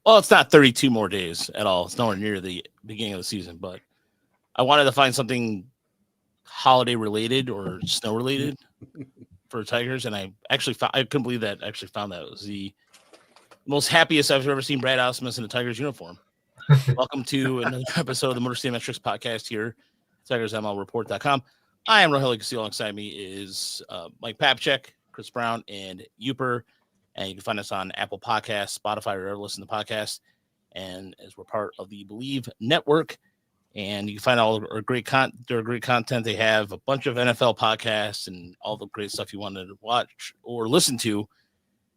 Well, it's not 32 more days at all. It's nowhere near the beginning of the season, but I wanted to find something holiday related or snow related for Tigers, and I couldn't believe that I actually found that. It was the most happiest I've ever seen Brad Ausmus in a Tigers uniform. Welcome to another episode of the Motor Metrics podcast here, TigersMLReport.com. I am Rogelio Castillo. Alongside me is Mike Papchek, Chris Brown, and Uper. And you can find us on Apple Podcasts, Spotify, or wherever you listen to podcasts. And as we're part of the Believe Network, and you can find all our great content. They have a bunch of NFL podcasts and all the great stuff you wanted to watch or listen to.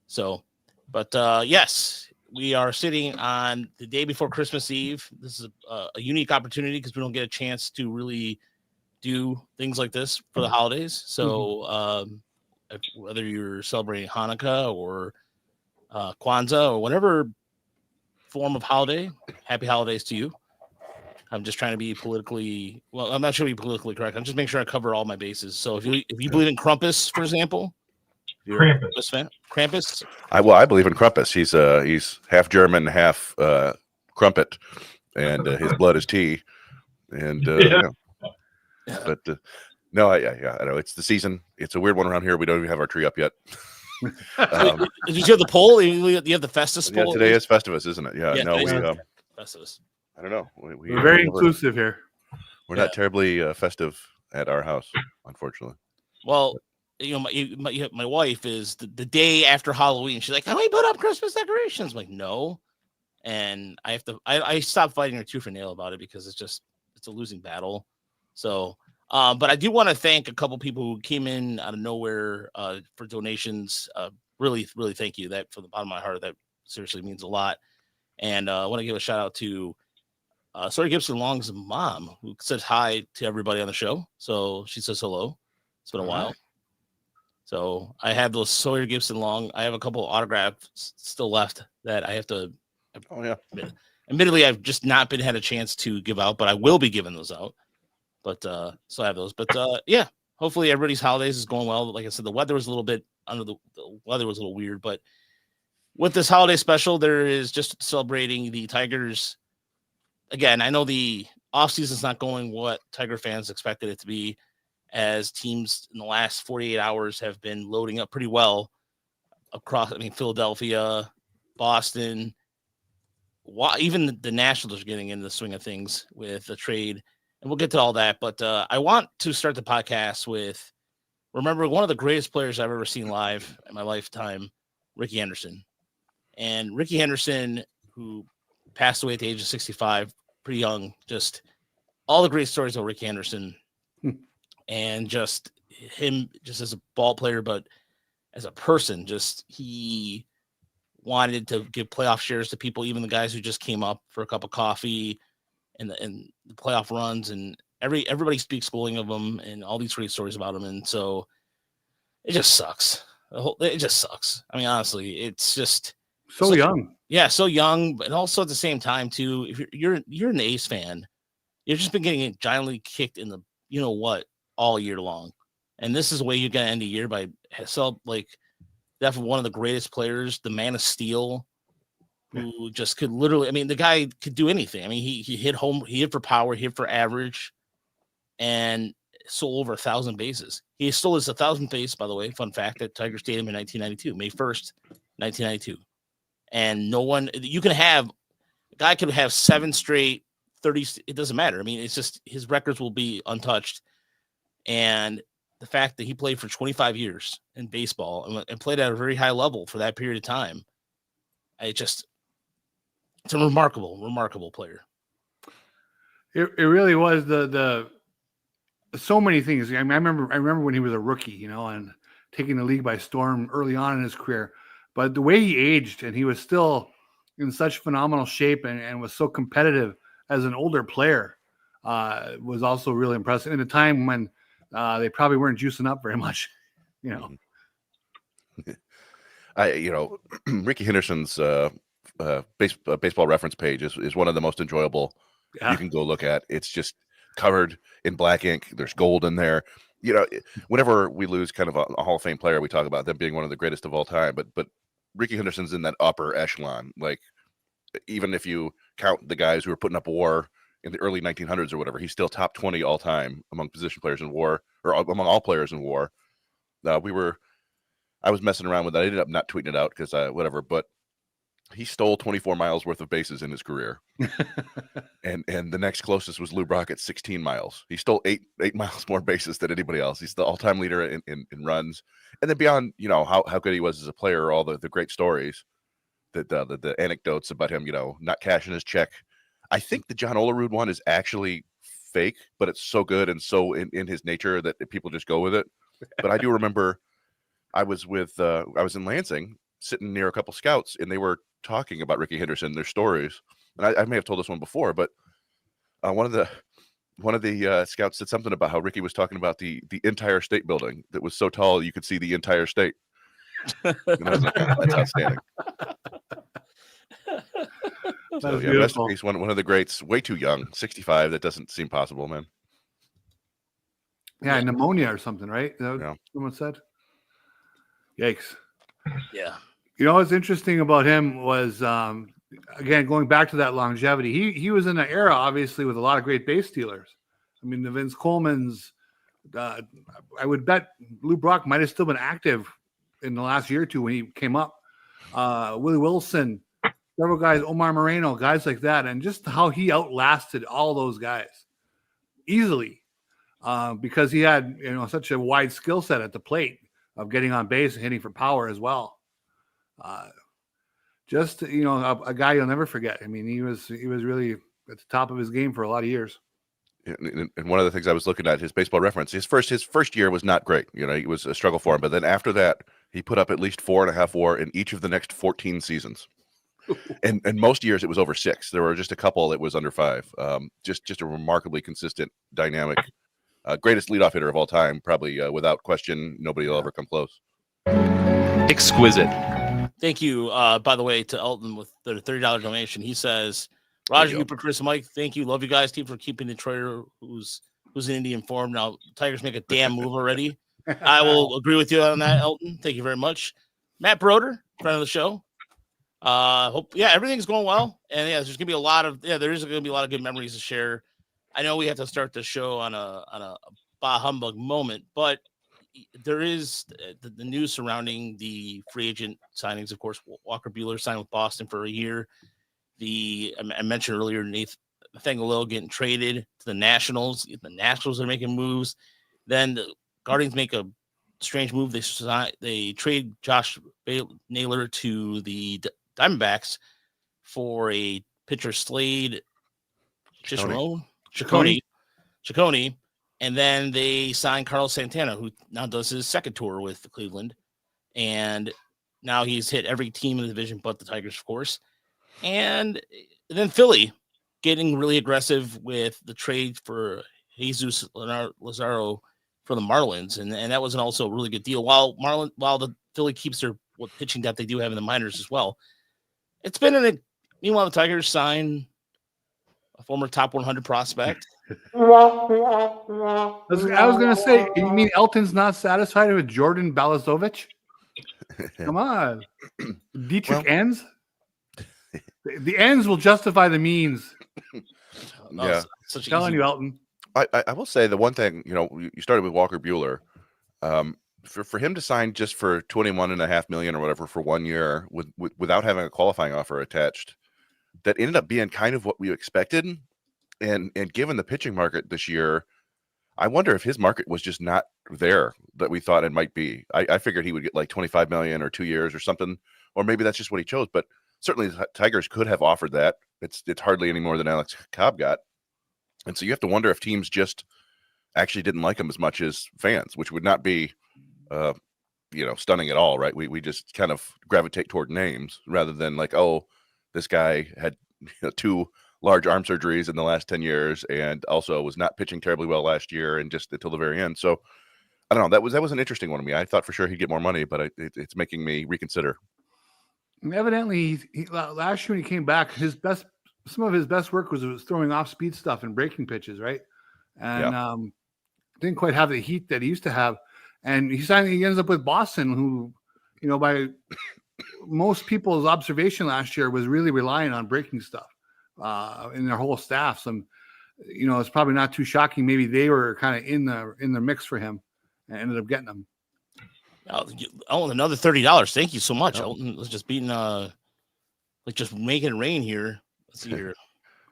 So, but yes, we are sitting on the day before Christmas Eve. This is a unique opportunity because we don't get a chance to really do things like this for the holidays. So, whether you're celebrating Hanukkah or Kwanzaa or whatever form of holiday, happy holidays to you. I'm just trying to be politically, well, I'm not sure to be politically correct. I'm just making sure I cover all my bases. So if you believe in Krampus, for example, you're a Krampus fan. Krampus? I believe in Krampus. He's half German, half crumpet, and his blood is tea. And but no, I know it's the season. It's a weird one around here. We don't even have our tree up yet. Did you have the poll? You have the Festus poll? Yeah, today is Festivus, isn't it? Yeah, no, Festivus. I don't know. We're very inclusive here. We're not terribly festive at our house, unfortunately. Well, my wife is the day after Halloween. She's like, "Can we put up Christmas decorations?" I'm like, no. And I have to. I stopped fighting her tooth and nail about it because it's a losing battle. So. But I do want to thank a couple people who came in out of nowhere for donations. Really, really thank you. That from the bottom of my heart, that seriously means a lot. And I want to give a shout out to Sawyer Gibson Long's mom, who says hi to everybody on the show. So she says hello. It's been a while. So I have those Sawyer Gibson Long. I have a couple of autographs still left that I have to. Oh yeah. Admittedly, I've just not had a chance to give out, but I will be giving those out. But so I have those. But yeah, hopefully everybody's holidays is going well. Like I said, the weather was a little bit the weather was a little weird, but with this holiday special, there is just celebrating the Tigers. Again, I know the offseason is not going what Tiger fans expected it to be, as teams in the last 48 hours have been loading up pretty well across. I mean, Philadelphia, Boston, even the Nationals are getting into the swing of things with the trade. And we'll get to all that, but I want to start the podcast with remembering one of the greatest players I've ever seen live in my lifetime, Rickey Henderson. And Rickey Henderson, who passed away at the age of 65, pretty young, just all the great stories of Rickey Henderson and just him just as a ball player, but as a person, just he wanted to give playoff shares to people, even the guys who just came up for a cup of coffee. And the playoff runs, and everybody speaks glowing of him, and all these great stories about him, and so it just sucks. It just sucks. I mean, honestly, it's just so young. Yeah, so young, but also at the same time too. If you're an A's fan, you've just been getting giantly kicked in the what all year long, and this is the way you're gonna end the year by definitely one of the greatest players, the Man of Steel. Who just could literally, I mean, the guy could do anything. I mean, he hit home, he hit for power, he hit for average, and stole over 1,000 bases. He stole his 1,000th base, by the way, fun fact, at Tiger Stadium in 1992, May 1st, 1992. And a guy could have 7 straight 30, it doesn't matter. I mean, it's just his records will be untouched. And the fact that he played for 25 years in baseball and played at a very high level for that period of time, it's a remarkable player. It really was the so many things. I mean, I remember when he was a rookie, and taking the league by storm early on in his career. But the way he aged, and he was still in such phenomenal shape and was so competitive as an older player, was also really impressive. In a time when they probably weren't juicing up very much, Rickey Henderson's baseball reference page is one of the most enjoyable you can go look at. It's just covered in black ink. There's gold in there. Whenever we lose kind of a Hall of Fame player, we talk about them being one of the greatest of all time. But Rickey Henderson's in that upper echelon. Like, even if you count the guys who were putting up WAR in the early 1900s or whatever, he's still top 20 all time among position players in WAR, or among all players in WAR. I was messing around with that. I ended up not tweeting it out because whatever, but he stole 24 miles worth of bases in his career. and the next closest was Lou Brock at 16 miles. He stole eight miles more bases than anybody else. He's the all-time leader in runs. And then beyond, how good he was as a player, all the great stories, the anecdotes about him, not cashing his check. I think the John Olerud one is actually fake, but it's so good and so in his nature that people just go with it. But I do remember I was in Lansing, sitting near a couple scouts, and they were talking about Rickey Henderson, their stories. And I may have told this one before, but one of the scouts said something about how Rickey was talking about the entire state building that was so tall you could see the entire state. And I was like, that's outstanding. So yeah, rest in peace, one of the greats, way too young, 65. That doesn't seem possible, man. Yeah, pneumonia or something, right? Yeah. Someone said. Yikes. Yeah. What's interesting about him was, again, going back to that longevity, he was in an era, obviously, with a lot of great base stealers. I mean, the Vince Coleman's, I would bet Lou Brock might have still been active in the last year or two when he came up. Willie Wilson, several guys, Omar Moreno, guys like that, and just how he outlasted all those guys easily because he had, such a wide skill set at the plate of getting on base and hitting for power as well. A guy you'll never forget. I mean, he was really at the top of his game for a lot of years. And one of the things I was looking at, his Baseball Reference, his first year was not great. It was a struggle for him. But then after that, he put up at least 4.5 WAR in each of the next 14 seasons. and most years it was over 6. There were just a couple that was under 5. Just a remarkably consistent, dynamic, greatest leadoff hitter of all time. Probably without question, nobody will ever come close. Exquisite. Thank you, by the way, to Elton with the $30 donation. He says, Roger, Hooper, Chris, Mike, thank you. Love you guys. Team for keeping Detroiter who's in Indy informed. Now, Tigers make a damn move already. I will agree with you on that, Elton. Thank you very much. Matt Broder, friend of the show. Everything's going well. And there's going to be a lot of good memories to share. I know we have to start the show on a bah humbug moment, but there is the news surrounding the free agent signings. Of course, Walker Buehler signed with Boston for a year. I mentioned earlier, Nathaniel getting traded to the Nationals. The Nationals are making moves. Then the Guardians make a strange move. They trade Josh Naylor to the Diamondbacks for a pitcher, Slade Ciccone. And then they signed Carlos Santana, who now does his second tour with Cleveland. And now he's hit every team in the division but the Tigers, of course. And then Philly getting really aggressive with the trade for Jesus Lazaro for the Marlins. And that was also a really good deal. While the Philly keeps their pitching depth they do have in the minors as well. It's been meanwhile, the Tigers sign a former top 100 prospect. I was going to say, you mean Elton's not satisfied with Jordan Balazovic? Come on. Dietrich Enns? The ends will justify the means. Yeah. Telling you, Elton. I will say the one thing, you started with Walker Buehler. For him to sign just for $21.5 million or whatever for 1 year without having a qualifying offer attached, that ended up being kind of what we expected. And given the pitching market this year, I wonder if his market was just not there that we thought it might be. I figured he would get like $25 million or 2 years or something, or maybe that's just what he chose. But certainly the Tigers could have offered that. It's hardly any more than Alex Cobb got. And so you have to wonder if teams just actually didn't like him as much as fans, which would not be, stunning at all, right? We just kind of gravitate toward names rather than like, oh, this guy had 2 large arm surgeries in the last 10 years and also was not pitching terribly well last year and just until the very end. So I don't know. That was an interesting one to me. I thought for sure he'd get more money, but it's making me reconsider. And evidently, he last year when he came back, some of his best work was throwing off speed stuff and breaking pitches, right? And didn't quite have the heat that he used to have. And he ends up with Boston, who, by most people's observation last year was really relying on breaking stuff in their whole staff. It's probably not too shocking. Maybe they were kind of in the mix for him and ended up getting them. Oh, another $30. Thank you so much. Oh. Elton was just beating just making it rain here. Let's see here.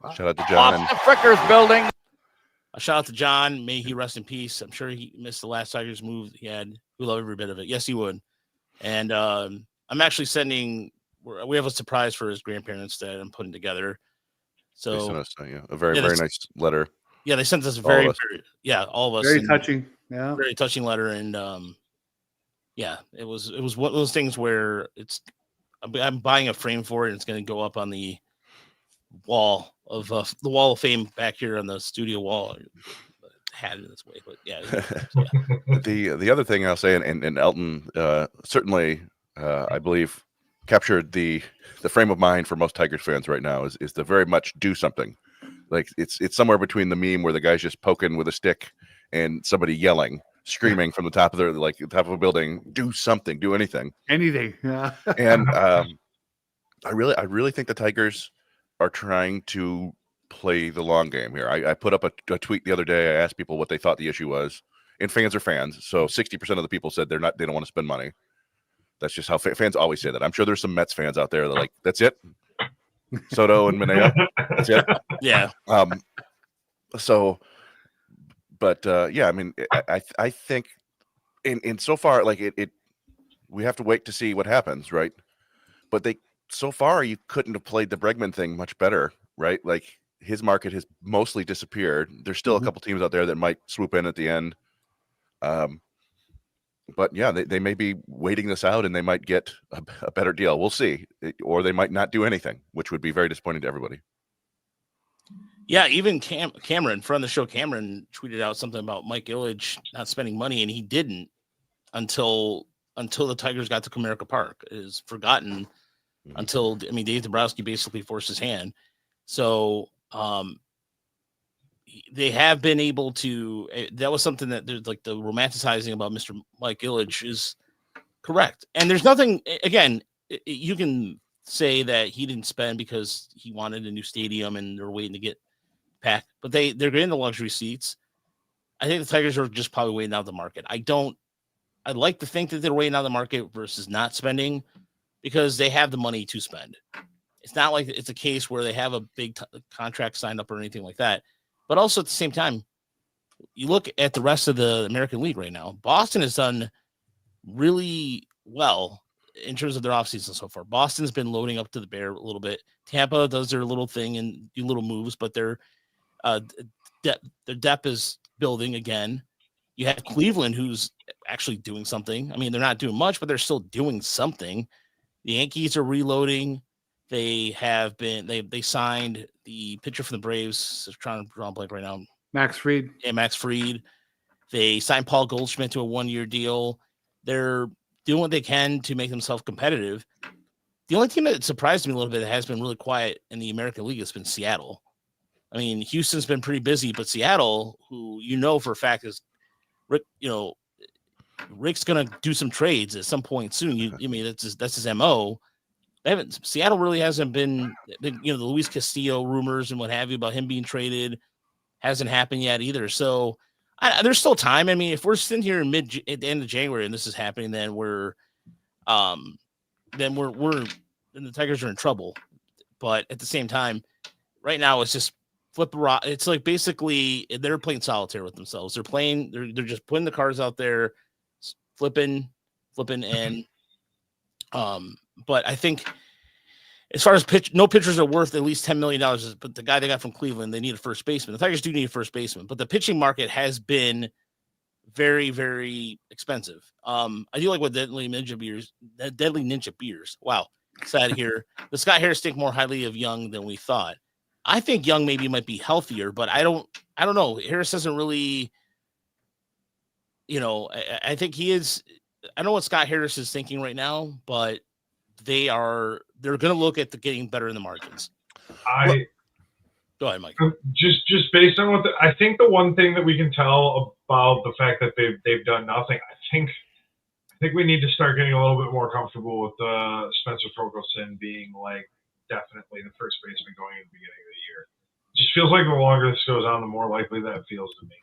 Wow. Shout out to John. Off the Frickers building. A shout out to John. May he rest in peace. I'm sure he missed the last Tigers move he had. We love every bit of it. Yes, he would. And I'm actually sending. We have a surprise for his grandparents that I'm putting together. They So sent us a very nice letter. yeah, they sent us a All of us. all of us. Very touching. Yeah. Very touching letter. And yeah, it was one of those things where I'm buying a frame for it and it's going to go up on the wall of the wall of fame back here on the studio wall. Had it this way, but yeah. The other thing I'll say, and Elton certainly I believe captured the frame of mind for most Tigers fans right now is to very much do something. Like it's somewhere between the meme where the guy's just poking with a stick and somebody yelling, screaming from the top of top of a building, do something, do anything. Yeah. And I really think the Tigers are trying to play the long game here. I put up a tweet the other day. I asked people what they thought the issue was, and fans are fans. So 60% of the people said they don't want to spend money. That's just how fans always say that. I'm sure there's some Mets fans out there that are like, that's it. Soto and Mineo, that's it. Yeah. Yeah, I mean, I think in so far, like it we have to wait to see what happens, right? But so far you couldn't have played the Bregman thing much better, right? Like his market has mostly disappeared. There's still a couple teams out there that might swoop in at the end. But yeah, they may be waiting this out and they might get a better deal. We'll see. Or they might not do anything, which would be very disappointing to everybody. Yeah, even Cameron, friend of the show, Cameron tweeted out something about Mike Ilitch not spending money, and he didn't until the Tigers got to Comerica Park. It is forgotten until Dave Dombrowski basically forced his hand. So they have been able to. That was something that there's like the romanticizing about Mr. Mike Ilitch is correct, and there's nothing. Again, you can say that he didn't spend because he wanted a new stadium and they're waiting to get packed, but they're getting the luxury seats. I think the Tigers are just probably waiting out the market. I'd like to think that they're waiting out the market versus not spending because they have the money to spend. It's not like it's a case where they have a big contract signed up or anything like that. But also at the same time, you look at the rest of the American League right now. Boston has done really well in terms of their offseason so far. Boston's been loading up to the bear a little bit. Tampa does their little thing and do little moves, but their depth is building again. You have Cleveland, who's actually doing something. I mean, they're not doing much, but they're still doing something. The Yankees are reloading. They have been. They signed the pitcher from the Braves. I'm trying to draw a blank right now. Max Fried. Yeah, Max Fried. They signed Paul Goldschmidt to a 1-year deal. They're doing what they can to make themselves competitive. The only team that surprised me a little bit that has been really quiet in the American League has been Seattle. I mean, Houston's been pretty busy, but Seattle, who for a fact is Rick, Rick's gonna do some trades at some point soon. That's his MO. Seattle really hasn't been the Luis Castillo rumors and what have you about him being traded hasn't happened yet either. So there's still time. I mean, if we're sitting here at the end of January and this is happening, then then the Tigers are in trouble. But at the same time, right now it's just flip a rock. It's like basically they're playing solitaire with themselves. They're just putting the cards out there, flipping, and but I think as far as no pitchers are worth at least $10 million, but the guy they got from Cleveland, they need a first baseman. The Tigers do need a first baseman, but the pitching market has been very, very expensive. I do like what Deadly Ninja Beers. Wow. Sad here. The Scott Harris think more highly of Young than we thought. I think Young maybe might be healthier, but I don't know. Harris doesn't really, I think he is. I don't know what Scott Harris is thinking right now, but they're going to look at getting better in the margins. Go ahead, Mike. Just based on what I think the one thing that we can tell about the fact that they've done nothing, I think we need to start getting a little bit more comfortable with Spencer Torkelson being like definitely the first baseman going in the beginning of the year. It just feels like the longer this goes on, the more likely that feels to me.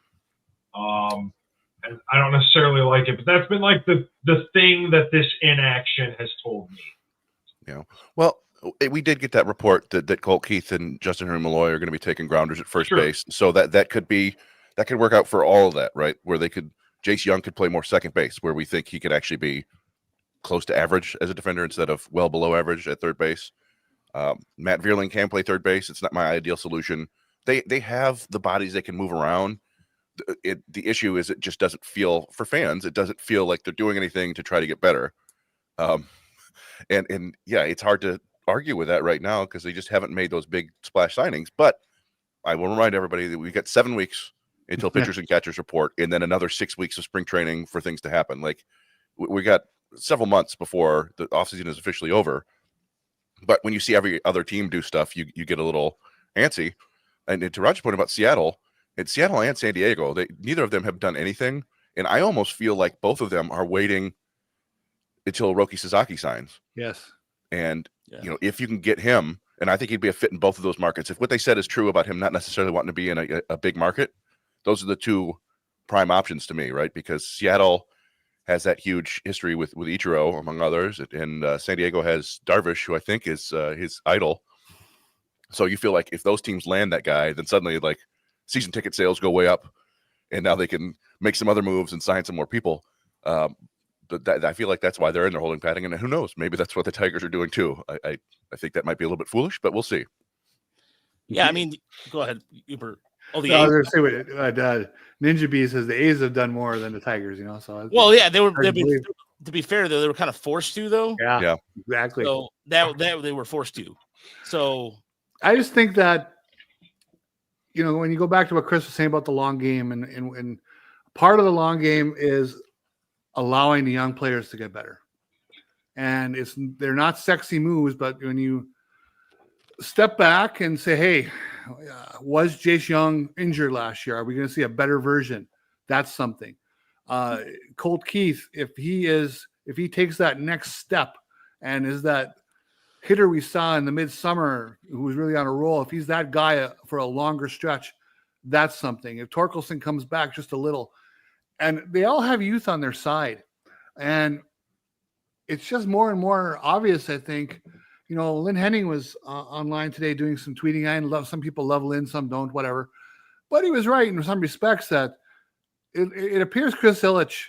And I don't necessarily like it, but that's been like the thing that this inaction has told me. Yeah. Well, we did get that report that Colt Keith and Justin Henry Malloy are going to be taking grounders at first base. So that could work out for all of that, right? Where Jace Young could play more second base, where we think he could actually be close to average as a defender instead of well below average at third base. Matt Vierling can play third base. It's not my ideal solution. They have the bodies they can move around. The issue is it just doesn't feel, for fans, it doesn't feel like they're doing anything to try to get better. And yeah, it's hard to argue with that right now because they just haven't made those big splash signings. But I will remind everybody that we've got 7 weeks until pitchers and catchers report, and then another 6 weeks of spring training for things to happen. Like we got several months before the offseason is officially over. But when you see every other team do stuff, you get a little antsy. And to Roger's point about Seattle and San Diego, neither of them have done anything. And I almost feel like both of them are waiting until Roki Sasaki signs. Yes. And, if you can get him, and I think he'd be a fit in both of those markets. If what they said is true about him not necessarily wanting to be in a big market, those are the two prime options to me, right? Because Seattle has that huge history with Ichiro, among others. And San Diego has Darvish, who I think is his idol. So you feel like if those teams land that guy, then suddenly like season ticket sales go way up, and now they can make some other moves and sign some more people. But I feel like that's why they're in their holding pattern, and who knows? Maybe that's what the Tigers are doing too. I think that might be a little bit foolish, but we'll see. Yeah, I mean, go ahead, Uber. Oh, the I A's. was going to say what Ninja B says. The A's have done more than the Tigers, So Well, yeah, to be fair, though, they were kind of forced to, though. Yeah, exactly. So that they were forced to. So I just think that when you go back to what Chris was saying about the long game, and part of the long game is allowing the young players to get better. And they're not sexy moves, but when you step back and say, hey, was Jace Young injured last year? Are we going to see a better version? That's something. Colt Keith, if he takes that next step and is that hitter we saw in the midsummer who was really on a roll, if he's that guy for a longer stretch, that's something. If Torkelson comes back just a little, and they all have youth on their side, and it's just more and more obvious, I think. Lynn Henning was online today doing some tweeting. I love, some people love Lynn, some don't, whatever. But he was right in some respects that it appears Chris Ilitch,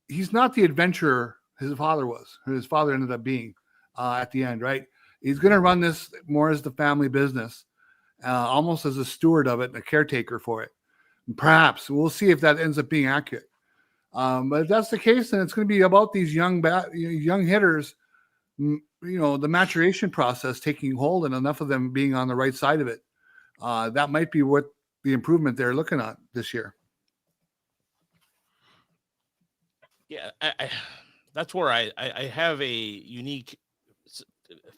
he's not the adventurer his father was, who his father ended up being at the end, right? He's going to run this more as the family business, almost as a steward of it and a caretaker for it. And perhaps we'll see if that ends up being accurate. But if that's the case, then it's going to be about these young hitters, the maturation process taking hold and enough of them being on the right side of it. That might be what the improvement they're looking at this year. Yeah, that's where I have a unique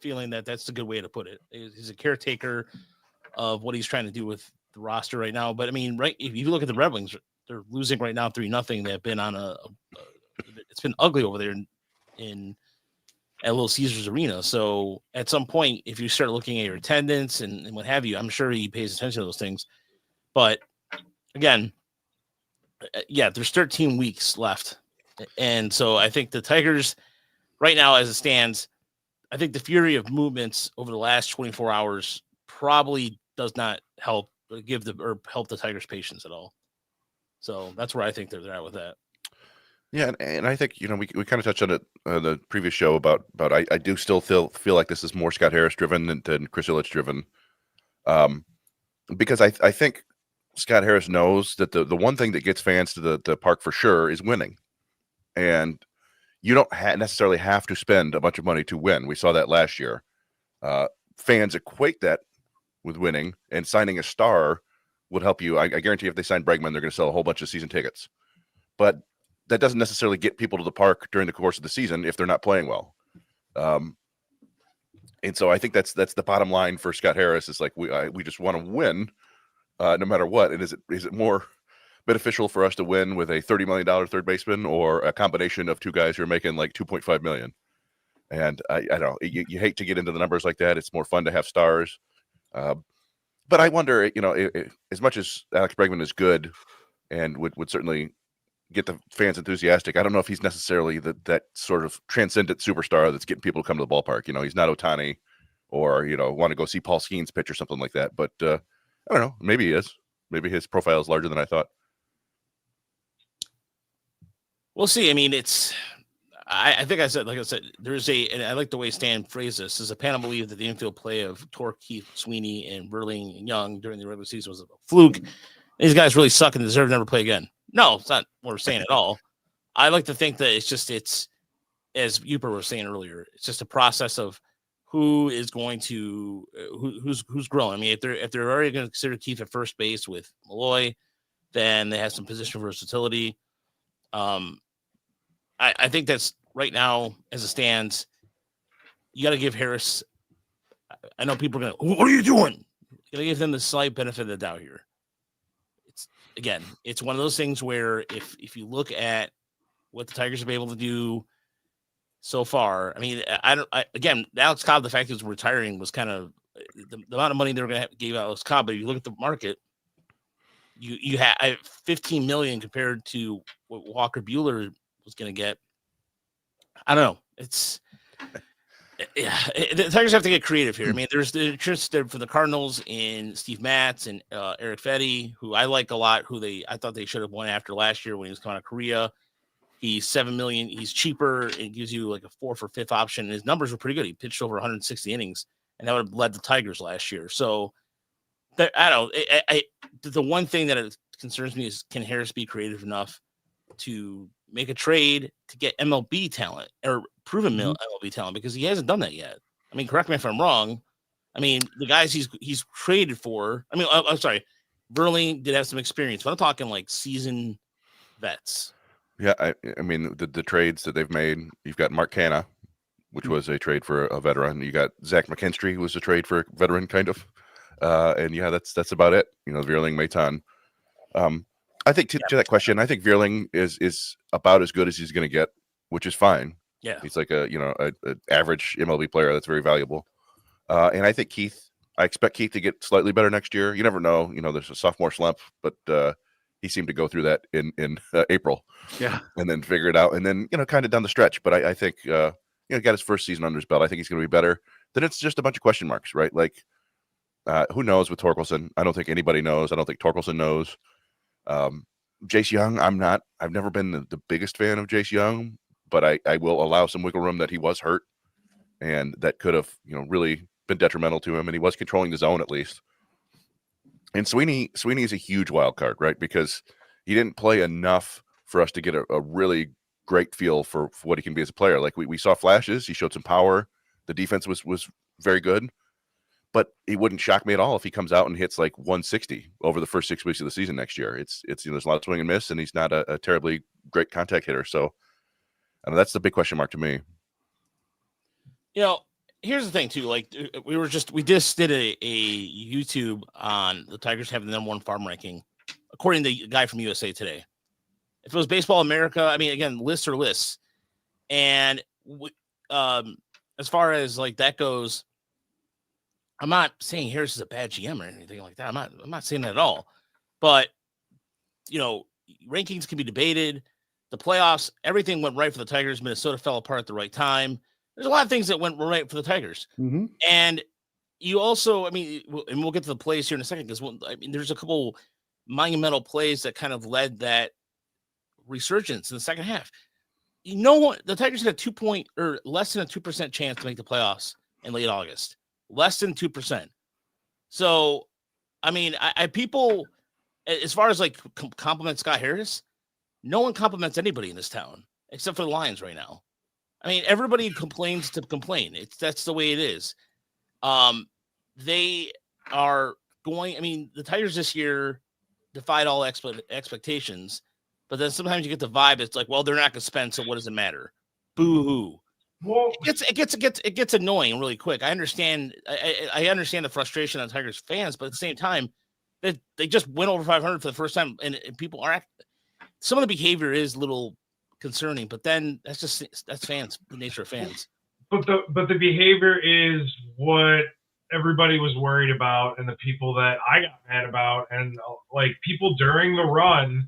feeling that's a good way to put it. He's a caretaker of what he's trying to do with the roster right now. But I mean, right, if you look at the Red Wings, they're losing right now 3-0. They've been on it's been ugly over there at Little Caesars Arena. So at some point, if you start looking at your attendance and what have you, I'm sure he pays attention to those things. But again, there's 13 weeks left. And so I think the Tigers right now, as it stands, I think the fury of movements over the last 24 hours probably does not help the Tigers' patience at all. So that's where I think they're at with that. Yeah, and I think we kind of touched on it the previous show about I do still feel like this is more Scott Harris driven than Chris Ilitch driven, because I think Scott Harris knows that the one thing that gets fans to the park for sure is winning, and you don't necessarily have to spend a bunch of money to win. We saw that last year. Fans equate that with winning, and signing a star would help you. I guarantee if they sign Bregman, they're going to sell a whole bunch of season tickets, but that doesn't necessarily get people to the park during the course of the season if they're not playing well. And so I think that's the bottom line for Scott Harris is like, we just want to win no matter what. And is it more beneficial for us to win with a $30 million third baseman or a combination of two guys who are making like $2.5 million. And I don't know, you hate to get into the numbers like that. It's more fun to have stars. But I wonder, as much as Alex Bregman is good and would certainly get the fans enthusiastic, I don't know if he's necessarily that sort of transcendent superstar that's getting people to come to the ballpark. He's not Ohtani or, want to go see Paul Skeens pitch or something like that. But I don't know, maybe he is. Maybe his profile is larger than I thought. We'll see. I mean, I think like I said, and I like the way Stan phrased this, is a panel believe that the infield play of Torque, Keith, Sweeney, and Burling and Young during the regular season was a fluke. These guys really suck and deserve to never play again. No, it's not what we're saying at all. I like to think that it's as Uper was saying earlier, it's just a process of who is going to who's growing. I mean, if they're already going to consider Keith at first base with Malloy, then they have some position versatility. I think that's right now as it stands. You got to give Harris. I know people are going to, what are you doing? You got to give them the slight benefit of the doubt here. It's one of those things where if you look at what the Tigers have been able to do so far, I mean, again, Alex Cobb, the fact that he was retiring was kind of the amount of money they were going to give Alex Cobb. But if you look at the market, you have $15 million compared to what Walker Buehler was going to get. I don't know. The Tigers have to get creative here. I mean, there's the interest for the Cardinals in Steve Matz and Eric Fetty, who I like a lot. I thought they should have won after last year when he was coming out of Korea. He's $7 million. He's cheaper. It gives you like a 4 for 5th option. And his numbers were pretty good. He pitched over 160 innings, and that would have led the Tigers last year. So I don't. The one thing that concerns me is, can Harris be creative enough to make a trade to get MLB talent or proven MLB talent, because he hasn't done that yet. I mean, correct me if I'm wrong. I mean, the guys he's traded for. I mean, I'm sorry, Burling did have some experience, but I'm talking like seasoned vets. Yeah, I mean the trades that they've made. You've got Mark Canha, which was a trade for a veteran. You got Zach McKinstry, who was a trade for a veteran, kind of. And yeah, that's about it. Veerling, Maton. I think to that question, I think Veerling is about as good as he's going to get, which is fine. Yeah, he's like a average MLB player that's very valuable. And I think I expect Keith to get slightly better next year. You never know. There's a sophomore slump, but he seemed to go through that in April. Yeah, and then figure it out, and then kind of down the stretch. But I think got his first season under his belt. I think he's going to be better. Then it's just a bunch of question marks, right? Like who knows with Torkelson? I don't think anybody knows. I don't think Torkelson knows. Jace Young, I've never been the biggest fan of Jace Young, but I will allow some wiggle room that he was hurt, and that could have really been detrimental to him, and he was controlling the zone at least. And Sweeney is a huge wild card, right? Because he didn't play enough for us to get a really great feel for what he can be as a player. Like we saw flashes, he showed some power. The defense was very good, but it wouldn't shock me at all if he comes out and hits like 160 over the first 6 weeks of the season next year. It's there's a lot of swing and miss, and he's not a terribly great contact hitter. So that's the big question mark to me. Here's the thing too. Like we just did a YouTube on the Tigers having the #1 farm ranking, according to the guy from USA Today. If it was Baseball America, I mean, again, lists are lists, and as far as like that goes, I'm not saying Harris is a bad GM or anything like that. I'm not saying that at all. But rankings can be debated. The playoffs, everything went right for the Tigers. Minnesota fell apart at the right time. There's a lot of things that went right for the Tigers. Mm-hmm. And you also, and we'll get to the plays here in a second, because there's a couple monumental plays that kind of led that resurgence in the second half. The Tigers had less than a 2% chance to make the playoffs in late August. Less than 2%. So, people, as far as like compliment Scott Harris, no one compliments anybody in this town except for the Lions right now. Everybody complains to complain. That's the way it is. They are going. The Tigers this year defied all expectations, but then sometimes you get the vibe. It's like, well, they're not going to spend, so what does it matter? Boo hoo. Well, It gets annoying really quick. I understand. I understand the frustration on Tigers fans, but at the same time, they just went over 500 for the first time, and people are some of the behavior is a little concerning, but then that's fans, the nature of fans. But the behavior is what everybody was worried about, and the people that I got mad about, and like people during the run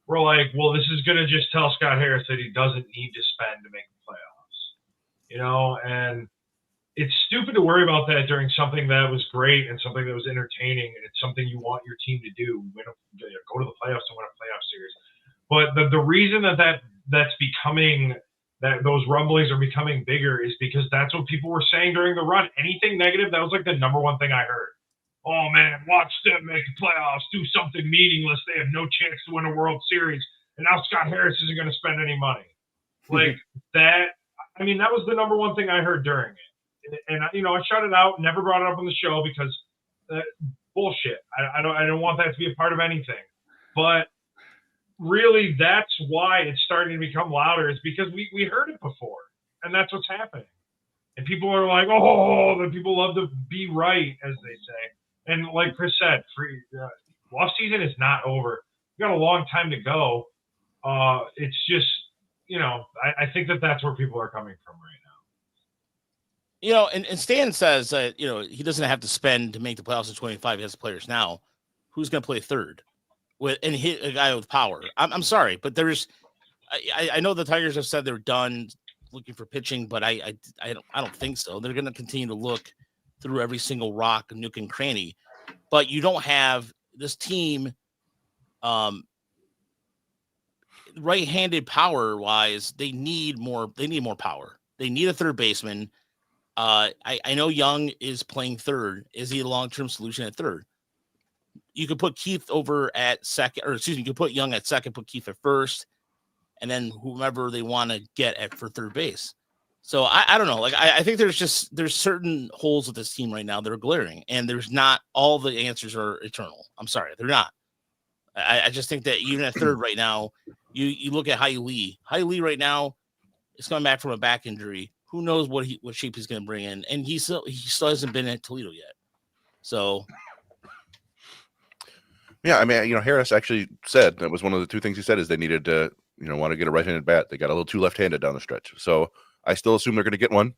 were like, well, this is going to just tell Scott Harris that he doesn't need to spend to make the playoffs, and it's stupid to worry about that during something that was great and something that was entertaining, and it's something you want your team to do, go to the playoffs and win a playoff series. But the reason that's becoming that those rumblings are becoming bigger is because that's what people were saying during the run. Anything negative, that was like the number one thing I heard. Oh man, watch them make the playoffs, do something meaningless. They have no chance to win a World Series, and now Scott Harris isn't going to spend any money. Like that. I mean, that was the number one thing I heard during it, and I shut it out, never brought it up on the show because bullshit. I don't want that to be a part of anything, but. Really, that's why it's starting to become louder. Is because we heard it before, and that's what's happening. And people are like, "Oh, the people love to be right," as they say. And like Chris said, off-season is not over. We got a long time to go. It's just, I think that's where people are coming from right now. And Stan says that he doesn't have to spend to make the playoffs in 25. He has players now. Who's going to play third? And hit a guy with power. I'm sorry, but I know the Tigers have said they're done looking for pitching, but I don't think so. They're going to continue to look through every single rock, nook, and cranny. But you don't have this team, right-handed power wise. They need more power. They need a third baseman. I know Young is playing third. Is he a long-term solution at third? You could put Keith over at second, you could put Young at second, put Keith at first, and then whomever they want to get for third base. So I don't know. Like I think there's certain holes with this team right now that are glaring, and there's not all the answers are eternal. I'm sorry, they're not. I just think that even at third right now, you look at Hai Lee. Hai Lee right now is coming back from a back injury. Who knows what shape he's going to bring in, and he still hasn't been at Toledo yet. So. Yeah, I mean, Harris actually said that was one of the two things he said is they needed to, want to get a right-handed bat. They got a little too left-handed down the stretch. So I still assume they're going to get one.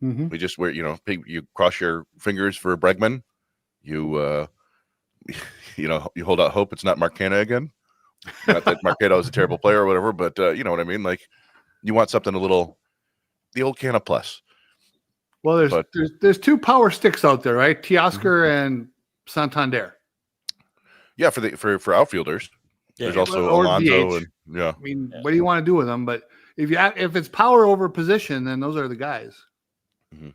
Mm-hmm. We just you cross your fingers for Bregman. You you hold out hope it's not Mark Canha again. Not that Mark Canha is a terrible player or whatever, but you know what I mean. Like you want something the old Canha plus. Well, there's two power sticks out there, right? Teoscar and Santander. Yeah, for outfielders, there's also or Alonso, DH. and yeah. I mean, what do you want to do with them? But if it's power over position, then those are the guys. Mm-hmm.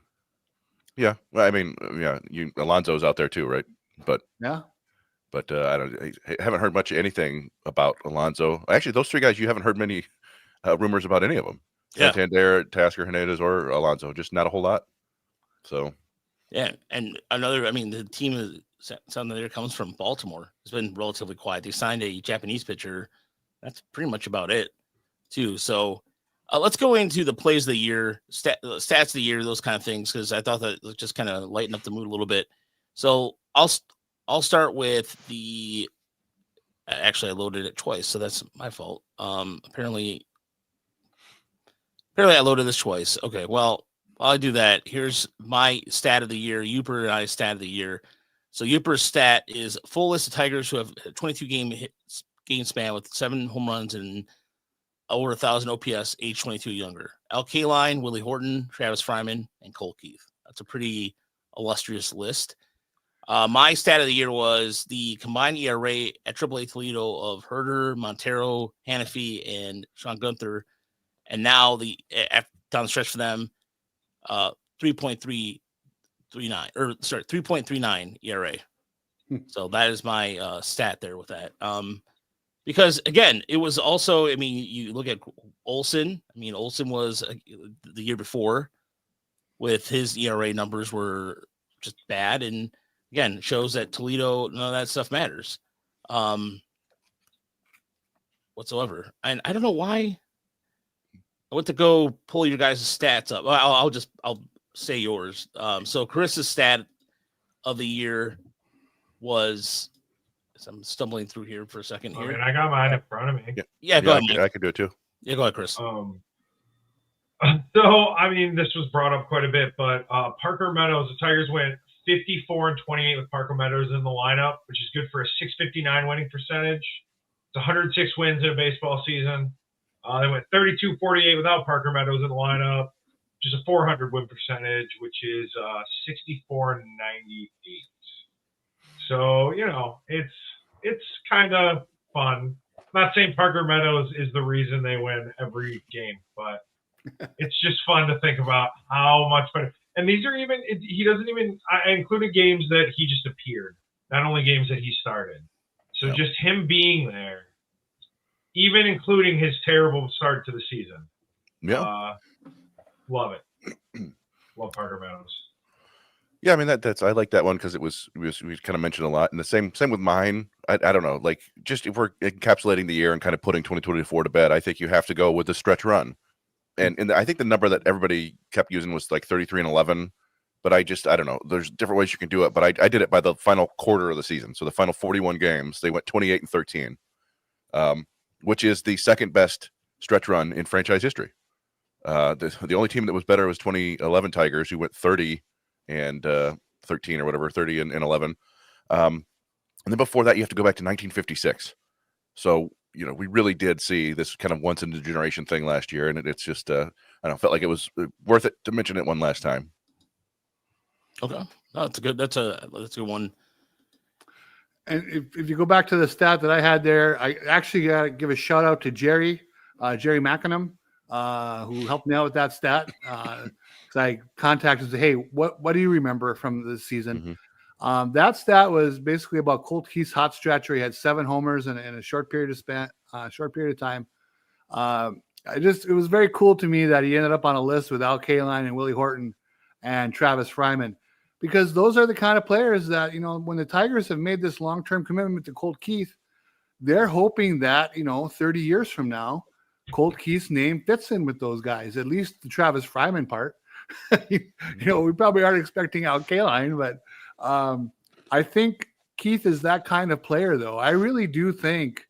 Yeah, well, I mean, Alonso's out there too, right? But I haven't heard much anything about Alonso. Actually, those three guys, you haven't heard many rumors about any of them. Yeah. Santander, Tasker, Hernandez, or Alonso, just not a whole lot. So. Yeah, and the team is. Santander comes from Baltimore. It's been relatively quiet. They signed a Japanese pitcher. That's pretty much about it, too. So let's go into the plays of the year, stats of the year, those kind of things, because I thought that would just kind of lighten up the mood a little bit. So I'll start with the. Actually, I loaded it twice, so that's my fault. Apparently, I loaded this twice. Okay, well, while I do that, here's my stat of the year. Uper and I stat of the year. So Uper's stat is full list of Tigers who have a 22 game span with 7 home runs and over 1,000 OPS, age 22 younger. LK line, Willie Horton, Travis Fryman, and Cole Keith. That's a pretty illustrious list. My stat of the year was the combined ERA at AAA Toledo of Herder, Montero, Hannafy, and Sean Gunther. And now down the stretch for them, 3.39 ERA. So that is my stat there with that. Because again, it was also, you look at Olsen. Olsen was the year before with his ERA numbers were just bad. And again, it shows that Toledo, none of that stuff matters whatsoever. And I don't know why I went to go pull your guys' stats up. I'll say yours. So Chris's stat of the year was So I'm stumbling through here for a second I here. mean, I got mine in front of me. Yeah, go ahead, Mike. I could do it too. Yeah, go ahead, Chris. So, I mean, this was brought up quite a bit, but Parker Meadows, the Tigers went 54-28 with Parker Meadows in the lineup, which is good for a .659 winning percentage. It's 106 wins in a baseball season. They went 32-48 without Parker Meadows in the lineup, which is a .400 win percentage, which is 64-98. So, you know, it's kind of fun. I'm not saying Parker Meadows is the reason they win every game, but it's just fun to think about how much better. And these are even, he doesn't even, I included games that he just appeared, not only games that he started. So just him being there, even including his terrible start to the season. Yeah. Love it. Love Parker Meadows. Yeah, I mean that's I like that one because we kind of mentioned a lot, and the same with mine. I don't know, like just if we're encapsulating the year and kind of putting 2024 to bed, I think you have to go with the stretch run, and I think the number that everybody kept using was like 33-11, but I don't know. There's different ways you can do it, but I did it by the final quarter of the season, so the final 41 games they went 28-13, which is the second best stretch run in franchise history. The only team that was better was 2011 Tigers, who went 30 and 13 or whatever, 30 and 11. And then before that, you have to go back to 1956. So, you know, we really did see this kind of once in a generation thing last year. And it's just, I don't know, felt like it was worth it to mention it one last time. Okay. No, that's a good one. And if you go back to the stat that I had there, I actually got to give a shout out to Jerry Mackinum, who helped me out with that stat. I contacted and said, hey, what do you remember from this season? Mm-hmm. That stat was basically about Colt Keith's hot stretch where he had 7 homers in a short period of time. It was very cool to me that he ended up on a list with Al Kaline and Willie Horton and Travis Fryman, because those are the kind of players that, you know, when the Tigers have made this long-term commitment to Colt Keith, they're hoping that, you know, 30 years from now, Colt Keith's name fits in with those guys, at least the Travis Fryman part. You know, we probably aren't expecting Al Kaline, but I think Keith is that kind of player, though. I really do think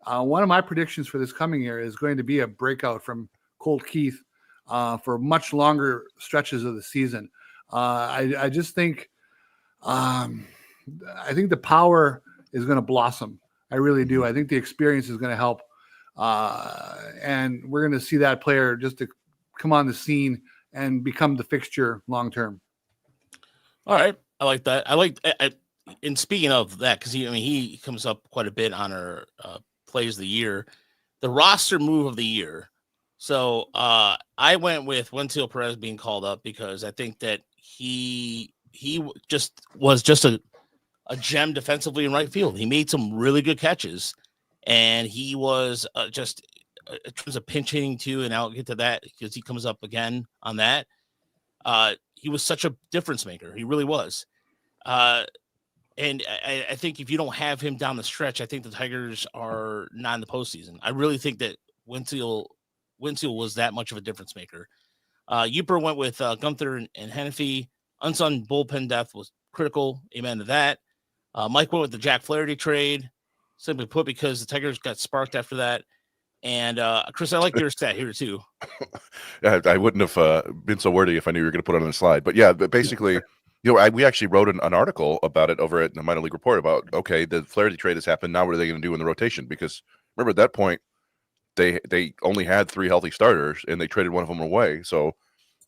one of my predictions for this coming year is going to be a breakout from Colt Keith for much longer stretches of the season. I just think I think the power is going to blossom. I really do. I think the experience is going to help. And we're going to see that player just to come on the scene and become the fixture long term. All right, I like that. And speaking of that, because he comes up quite a bit on our plays of the year, the roster move of the year. So I went with Wenzel Perez being called up because I think that he was just a gem defensively in right field. He made some really good catches, and he was just in terms of pinch hitting too, and I'll get to that because he comes up again on that. He was such a difference maker. He really was. And I think if you don't have him down the stretch, I think the Tigers are not in the postseason. I really think that Wenzel was that much of a difference maker. Yooper went with Gunther and Hennepy. Unsung bullpen depth was critical. Amen to that. Mike went with the Jack Flaherty trade, simply put, because the Tigers got sparked after that. And Chris, I like your stat here too. I wouldn't have been so wordy if I knew you were going to put it on the slide. But yeah, but basically, you know, we actually wrote an article about it over at the Minor League Report about, okay, the Flaherty trade has happened. Now what are they going to do in the rotation? Because remember at that point, they only had 3 healthy starters and they traded one of them away. So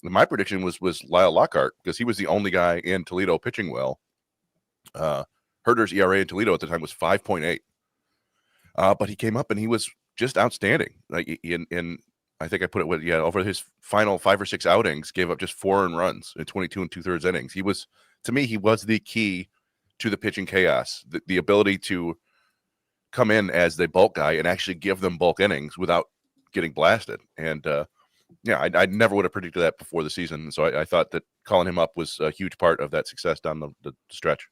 my prediction was Lyle Lockhart, because he was the only guy in Toledo pitching well. Herder's ERA in Toledo at the time was 5.8. But he came up and he was just outstanding. Like in I think I put it over his final 5 or 6 outings, gave up just 4 earned runs in 22 2/3 innings. He was, to me, he was the key to the pitching chaos. The ability to come in as the bulk guy and actually give them bulk innings without getting blasted. And I never would have predicted that before the season. So I thought that calling him up was a huge part of that success down the stretch.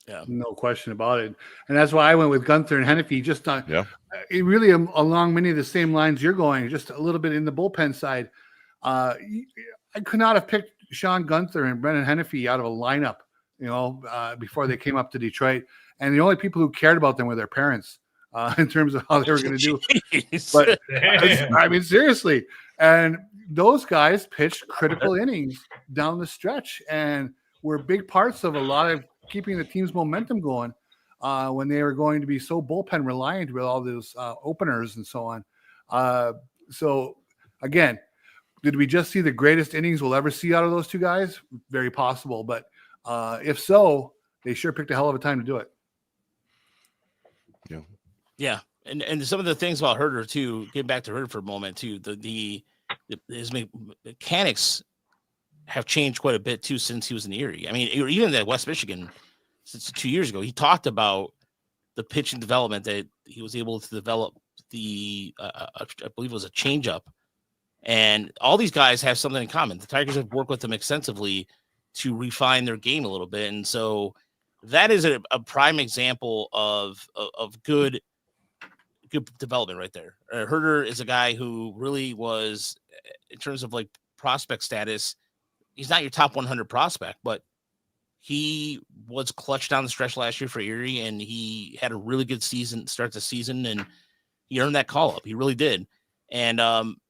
Yeah, no question about it. And that's why I went with Gunther and Hennepy, just it really along many of the same lines you're going, just a little bit in the bullpen side. I could not have picked Sean Gunther and Brennan Hennepy out of a lineup before they came up to Detroit. And the only people who cared about them were their parents in terms of how they were going to do. Jeez. But Damn. I mean, seriously. And those guys pitched critical innings down the stretch and were big parts of a lot of keeping the team's momentum going when they were going to be so bullpen reliant with all those openers and so on. So, again, did we just see the greatest innings we'll ever see out of those two guys? Very possible. But if so, they sure picked a hell of a time to do it. Yeah. And some of the things about Herder too, getting back to Herder for a moment too, his mechanics have changed quite a bit too since he was in Erie. I mean, even at West Michigan, since 2 years ago, he talked about the pitching development that he was able to develop I believe it was a changeup. And all these guys have something in common. The Tigers have worked with them extensively to refine their game a little bit. And so that is a prime example of good development right there. Herder is a guy who really was, in terms of like prospect status, he's not your top 100 prospect, but he was clutch down the stretch last year for Erie, and he had a really good start the season, and he earned that call up. He really did. And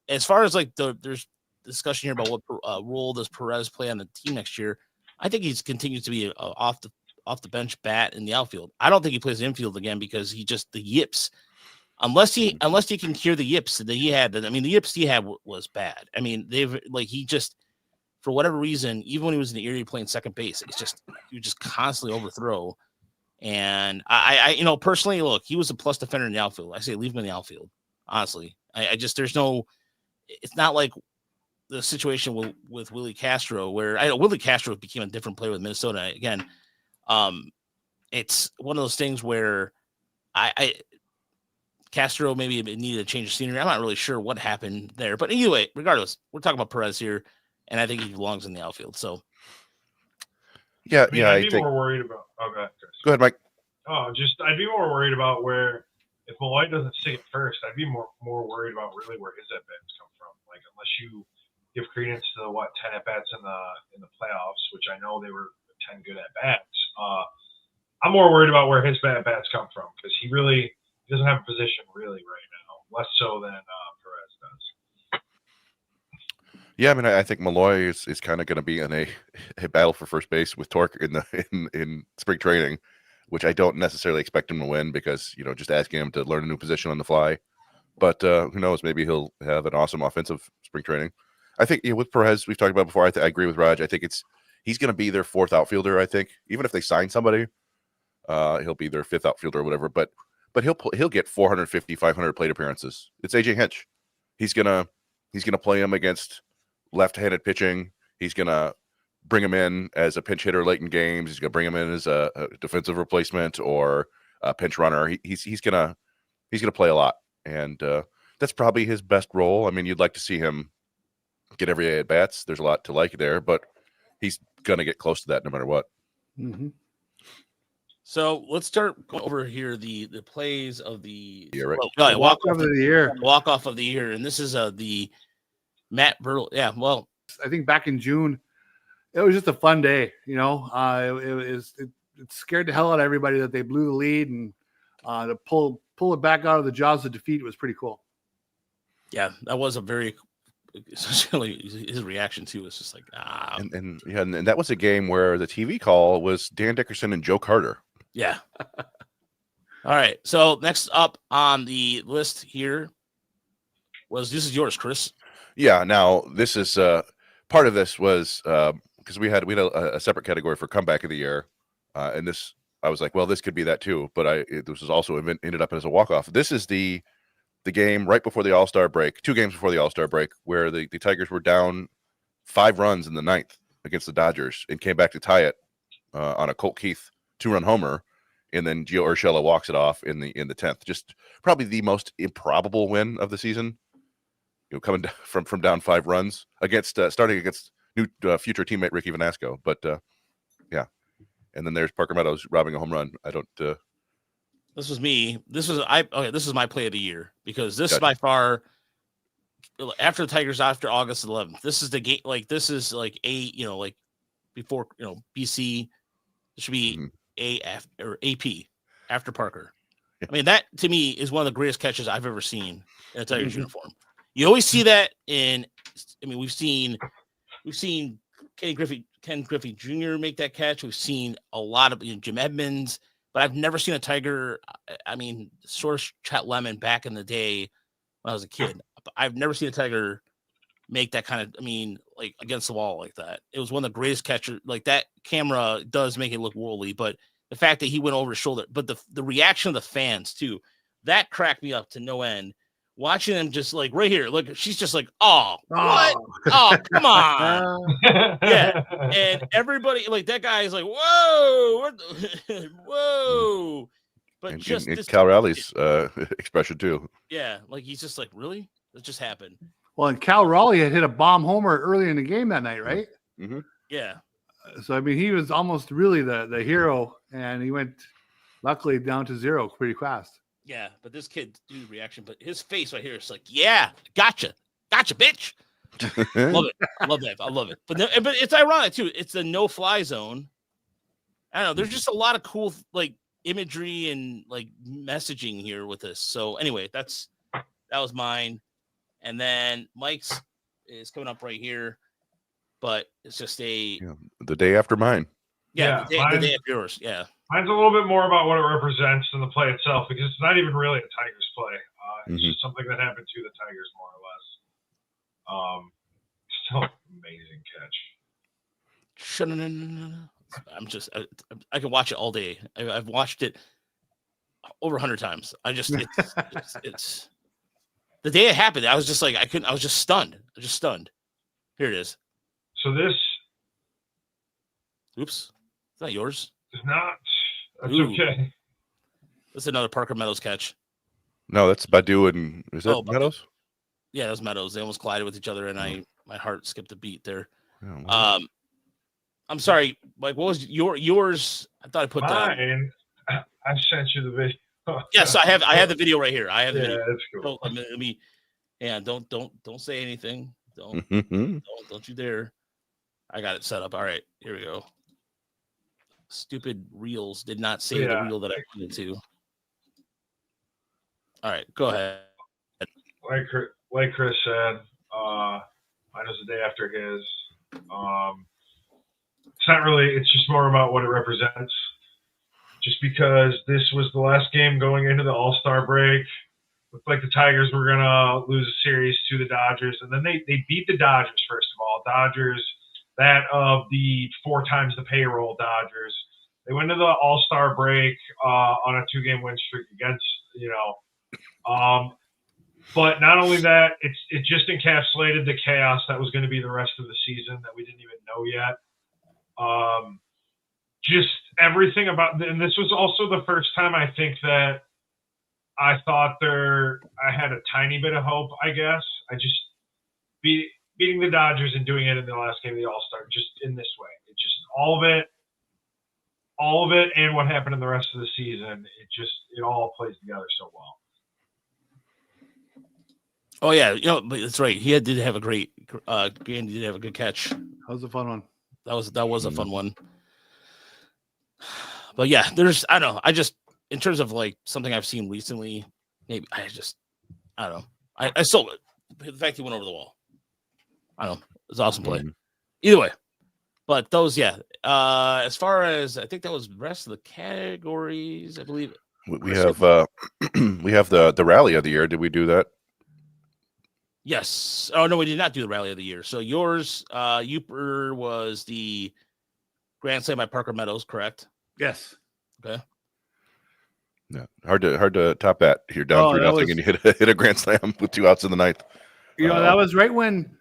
as far as like there's discussion here about what role does Perez play on the team next year, I think he's continues to be off the bench bat in the outfield. I don't think he plays infield again because he just the yips. Unless he can cure the yips that he had. I mean, the yips he had was bad. I mean, he just, for whatever reason, even when he was in the Erie playing second base, you just constantly overthrow. And I personally, look, he was a plus defender in the outfield. I say leave him in the outfield. Honestly, it's not like the situation with Willie Castro where Willie Castro became a different player with Minnesota. Again, it's one of those things where Castro maybe needed a change of scenery. I'm not really sure what happened there, but anyway, regardless, we're talking about Perez here, and I think he belongs in the outfield. So, I'd be more worried about. Oh, go ahead, Chris. Go ahead, Mike. Oh, I'd be more worried about where if Malloy doesn't stick it first, I'd be more worried about really where his at bats come from. Like unless you give credence to the 10 at bats in the playoffs, which I know they were 10 good at bats. I'm more worried about where his at bats come from because he doesn't have a position really right now, less so than Perez does. Yeah, I mean, I think Malloy is kind of going to be in a battle for first base with Torque in spring training, which I don't necessarily expect him to win because just asking him to learn a new position on the fly. But who knows? Maybe he'll have an awesome offensive spring training. I think with Perez, we've talked about before. I agree with Raj. I think he's going to be their fourth outfielder. I think even if they sign somebody, he'll be their fifth outfielder or whatever. But he'll get 450, 500 plate appearances. It's AJ Hinch. He's gonna play him against left-handed pitching. He's gonna bring him in as a pinch hitter late in games. He's gonna bring him in as a defensive replacement or a pinch runner. He's gonna play a lot, and that's probably his best role. I mean, you'd like to see him get every day at bats. There's a lot to like there, but he's gonna get close to that no matter what. Mm-hmm. So let's start over here. The plays of the walk off of the year. Walk off of the year, and this is the Matt Burtle. Yeah, well, I think back in June, it was just a fun day. It scared the hell out of everybody that they blew the lead, and to pull it back out of the jaws of defeat was pretty cool. Yeah, that was a very. Essentially, his reaction too was just like and that was a game where the TV call was Dan Dickerson and Joe Carter. Yeah. All right. So next up on the list here this is yours, Chris. Yeah. Now this is part of this was because we had a separate category for comeback of the year, and this I was like, well, this could be that too, but this was also ended up as a walk off. This is the game right before the All-Star break, 2 games before the All-Star break, where the Tigers were down 5 runs in the 9th against the Dodgers and came back to tie it on a Colt Keith 2-run homer, and then Gio Urshela walks it off in the 10th. Just probably the most improbable win of the season. Coming from down 5 runs against starting against new future teammate Rickey Vanasco, but yeah, and then there's Parker Meadows robbing a home run. I don't. This was me. This is my play of the year because this is by far after the Tigers after August 11th. This is the game. Like this is like like before BC It should be AF or AP after Parker. I mean, that to me is one of the greatest catches I've ever seen in a Tigers uniform. You always see that we've seen Ken Griffey Jr. make that catch. We've seen a lot of Jim Edmonds, but I've never seen a Tiger. I mean, sort of Chet Lemon back in the day when I was a kid. I've never seen a Tiger make that kind of, like against the wall like that. It was one of the greatest catchers. Like that camera does make it look worldly, but the fact that he went over his shoulder, but the reaction of the fans too, that cracked me up to no end. Watching them just like right here, look, she's just like, oh, what? Oh, come on. Yeah. And everybody, like that guy is like, whoa, whoa. But and just this Cal Rally's expression too. Yeah, like he's just like, really? That just happened. Well, and Cal Raleigh had hit a bomb homer early in the game that night, right? Mm-hmm. Yeah. So I mean, he was almost really the hero, and he went luckily down to 0 pretty fast. Yeah, but this kid dude reaction, but his face right here is like, yeah, gotcha, bitch. Love it, love that, I love it. But it's ironic too. It's the no-fly zone. I don't know. There's just a lot of cool like imagery and like messaging here with this. So anyway, that was mine, and then Mike's is coming up right here, but it's just the day after mine. Yeah, the day after yours. Yeah. Mine's a little bit more about what it represents than the play itself, because it's not even really a Tigers play. It's just something that happened to the Tigers, more or less. Still amazing catch. I can watch it all day. I've watched it over 100 times. It's the day it happened. I was just like, I was just stunned. Here it is. So this. Oops. Is that yours? It's not. That's Ooh. okay. That's another Parker Meadows catch. No, that's Badu and is that Meadows? Yeah, that was Meadows. They almost collided with each other, and my heart skipped a beat there. Oh, I'm sorry, Mike. What was yours? I thought I put mine. I sent you the video. Yes, I have the video right here. I have the video. That's cool. Don't say anything. Don't you dare. I got it set up. All right, here we go. Stupid reels did not save the reel that I put into. All right, go ahead. Like Chris said, mine was the day after his. It's not really. It's just more about what it represents. Just because this was the last game going into the All-Star break, looked like the Tigers were gonna lose a series to the Dodgers, and then they beat the Dodgers first of all. Dodgers, that of the 4 times the payroll Dodgers. They went to the All-Star break on a 2-game win streak against, but not only that, it just encapsulated the chaos that was going to be the rest of the season that we didn't even know yet. Just everything about, and this was also the first time I think that I thought I had a tiny bit of hope, I guess. I just beating the Dodgers and doing it in the last game of the All-Star, just in this way. It just all of it, and what happened in the rest of the season, it all plays together so well. Oh yeah, but that's right. He did have a great game. He did have a good catch. That was a fun one. That was a fun one. But yeah, I don't know. I just, in terms of like something I've seen recently, maybe I don't know. I still, the fact he went over the wall. I don't know. It was an awesome play. Either way. But those, as far as I think that was the rest of the categories, I believe. We have the rally of the year. Did we do that? Yes. Oh no, we did not do the rally of the year. So yours, Uper was the Grand Slam by Parker Meadows, correct? Yes. Okay. Yeah. Hard to top that. You're down 3-0 and you hit a Grand Slam with 2 outs in the ninth. That was right when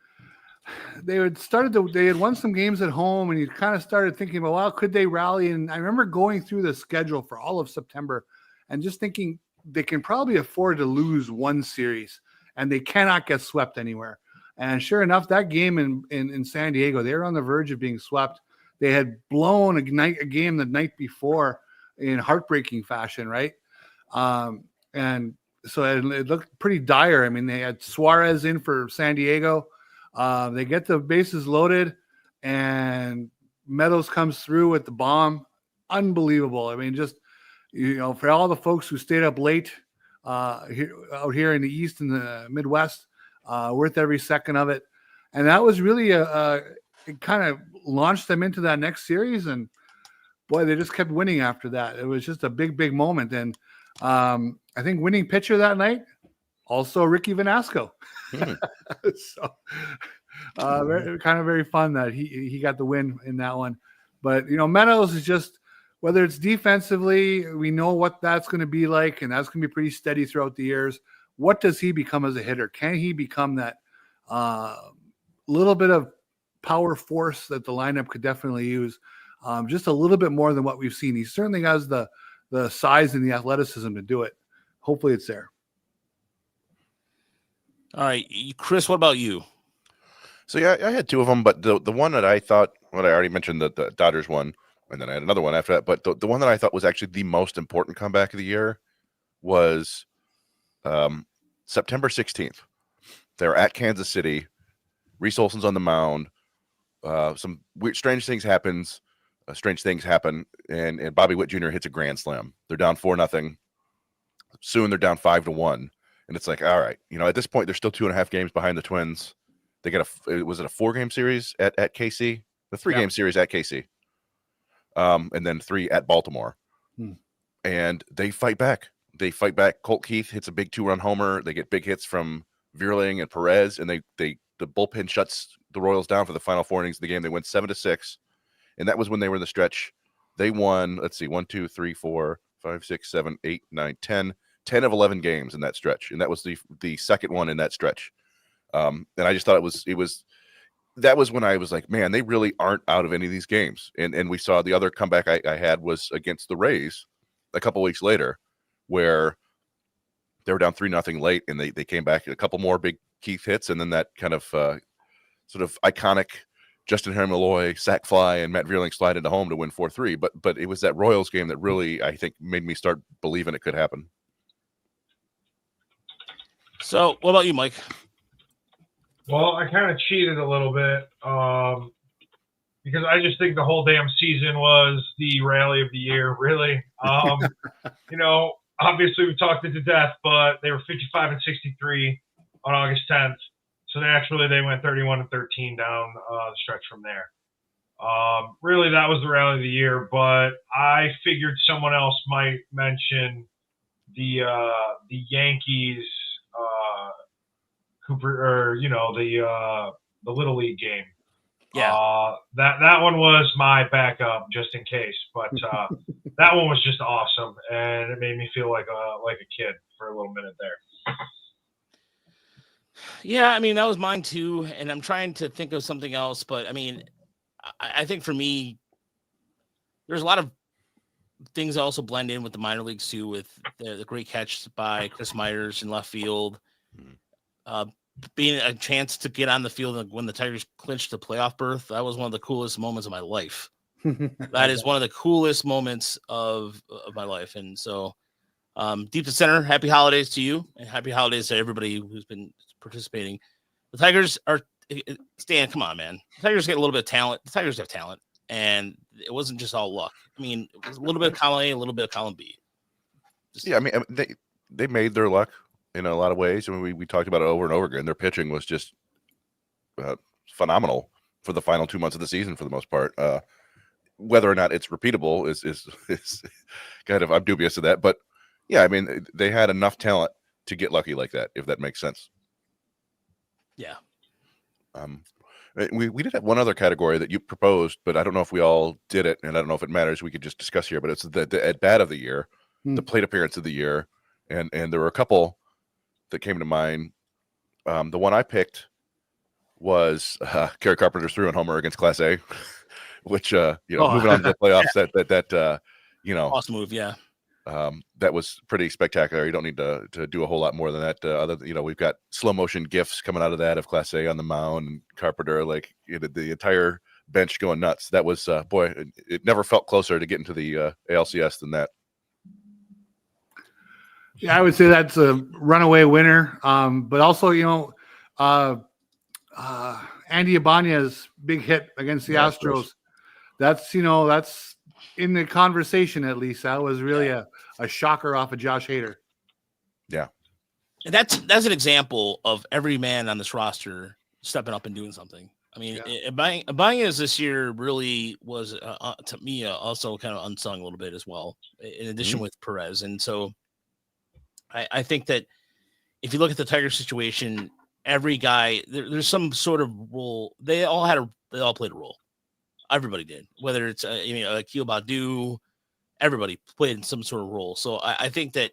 they had won some games at home, and you kind of started thinking about, well, could they rally? And I remember going through the schedule for all of September and just thinking they can probably afford to lose one series and they cannot get swept anywhere. And sure enough, that game in San Diego, they were on the verge of being swept. They had blown a game the night before in heartbreaking fashion, right? And so it looked pretty dire. I mean, they had Suarez in for San Diego. They get the bases loaded, and Meadows comes through with the bomb unbelievable. I mean, just, for all the folks who stayed up late out here in the East and the Midwest, worth every second of it. And that was really it kind of launched them into that next series. And boy, they just kept winning after that. It was just a big, big moment. And I think winning pitcher that night, also Rickey Vanasco. So very fun that he got the win in that one. But, Meadows is just, whether it's defensively, we know what that's going to be like, and that's going to be pretty steady throughout the years. What does he become as a hitter? Can he become that little bit of power force that the lineup could definitely use? Just a little bit more than what we've seen. He certainly has the size and the athleticism to do it. Hopefully it's there. All right, Chris, what about you? So yeah, I had two of them, but the one that I thought, I already mentioned the Dodgers one, and then I had another one after that. But the one that I thought was actually the most important comeback of the year was September 16th. They're at Kansas City. Reese Olson's on the mound. Some weird, strange things happen, and Bobby Witt Jr. hits a grand slam. They're down 4-0. Soon they're down 5-1, and it's like, all right, at this point they're still 2.5 games behind the Twins. They got was it a 4-game series at KC? The 3-game series at KC, and then 3 at Baltimore, and they fight back. Colt Keith hits a big 2-run homer. They get big hits from Vierling and Perez, and the bullpen shuts the Royals down for the final 4 innings of the game. They went 7-6, and that was when they were in the stretch. They won, let's see, 1, 2, 3, 4, 5, 6, 7, 8, 9, 10 of 11 games in that stretch, and that was the second one in that stretch. And I just thought that was when I was like, man, they really aren't out of any of these games. And we saw the other comeback I had was against the Rays a couple weeks later, where they were down 3-0 late, and they came back a couple more big Keith hits, and then that kind of sort of iconic Justin Malloy sac fly and Matt Vierling slide into home to win 4-3. But it was that Royals game that really, I think, made me start believing it could happen. So what about you, Mike? Well, I kind of cheated a little bit because I just think the whole damn season was the rally of the year, really. Obviously we talked it to death, but they were 55-63 on August 10th. So naturally they went 31-13 down the stretch from there. Really, that was the rally of the year, but I figured someone else might mention the Yankees the Little League game. Yeah. That one was my backup just in case, but that one was just awesome, and it made me feel like a kid for a little minute there. Yeah, I mean, that was mine too, and I'm trying to think of something else, but I mean, I think for me, there's a lot of things that also blend in with the minor leagues too, with the great catch by Chris Myers in left field. Being a chance to get on the field when the Tigers clinched the playoff berth, that was one of the coolest moments of my life. That is one of the coolest moments of my life. And so deep to center, happy holidays to you, and happy holidays to everybody who's been participating. The Tigers are, Stan, come on, man. The Tigers get a little bit of talent. The Tigers have talent, and it wasn't just all luck. I mean, it was a little bit of column A, a little bit of column B. I mean, they made their luck in a lot of ways. I mean, we talked about it over and over again. Their pitching was just phenomenal for the final 2 months of the season, for the most part. Whether or not it's repeatable is kind of, I'm dubious of that. But yeah, I mean, they had enough talent to get lucky like that, if that makes sense. Yeah. We did have one other category that you proposed, but I don't know if we all did it, and I don't know if it matters. We could just discuss here, but it's the at bat of the year, the plate appearance of the year, and there were a couple that came to mind. The one I picked was Kerry Carpenter's 3-run homer against Class A, which moving on to the playoffs, that awesome move, yeah. That was pretty spectacular. You don't need to do a whole lot more than that. We've got slow motion GIFs coming out of that of Class A on the mound, and Carpenter, the entire bench going nuts. That was it never felt closer to getting to the ALCS than that. Yeah, I would say that's a runaway winner. But also, Andy Ibanez's big hit against the Astros. That's in the conversation, at least, that was really a shocker off of Josh Hader. Yeah. And that's an example of every man on this roster stepping up and doing something. I mean, Ibanez this year really was, to me, also kind of unsung a little bit as well, in addition with Perez. And so I think that if you look at the Tiger situation, every guy, there's some sort of role. They all played a role. Everybody did, whether it's, Akil Badu, everybody played some sort of role. So I think that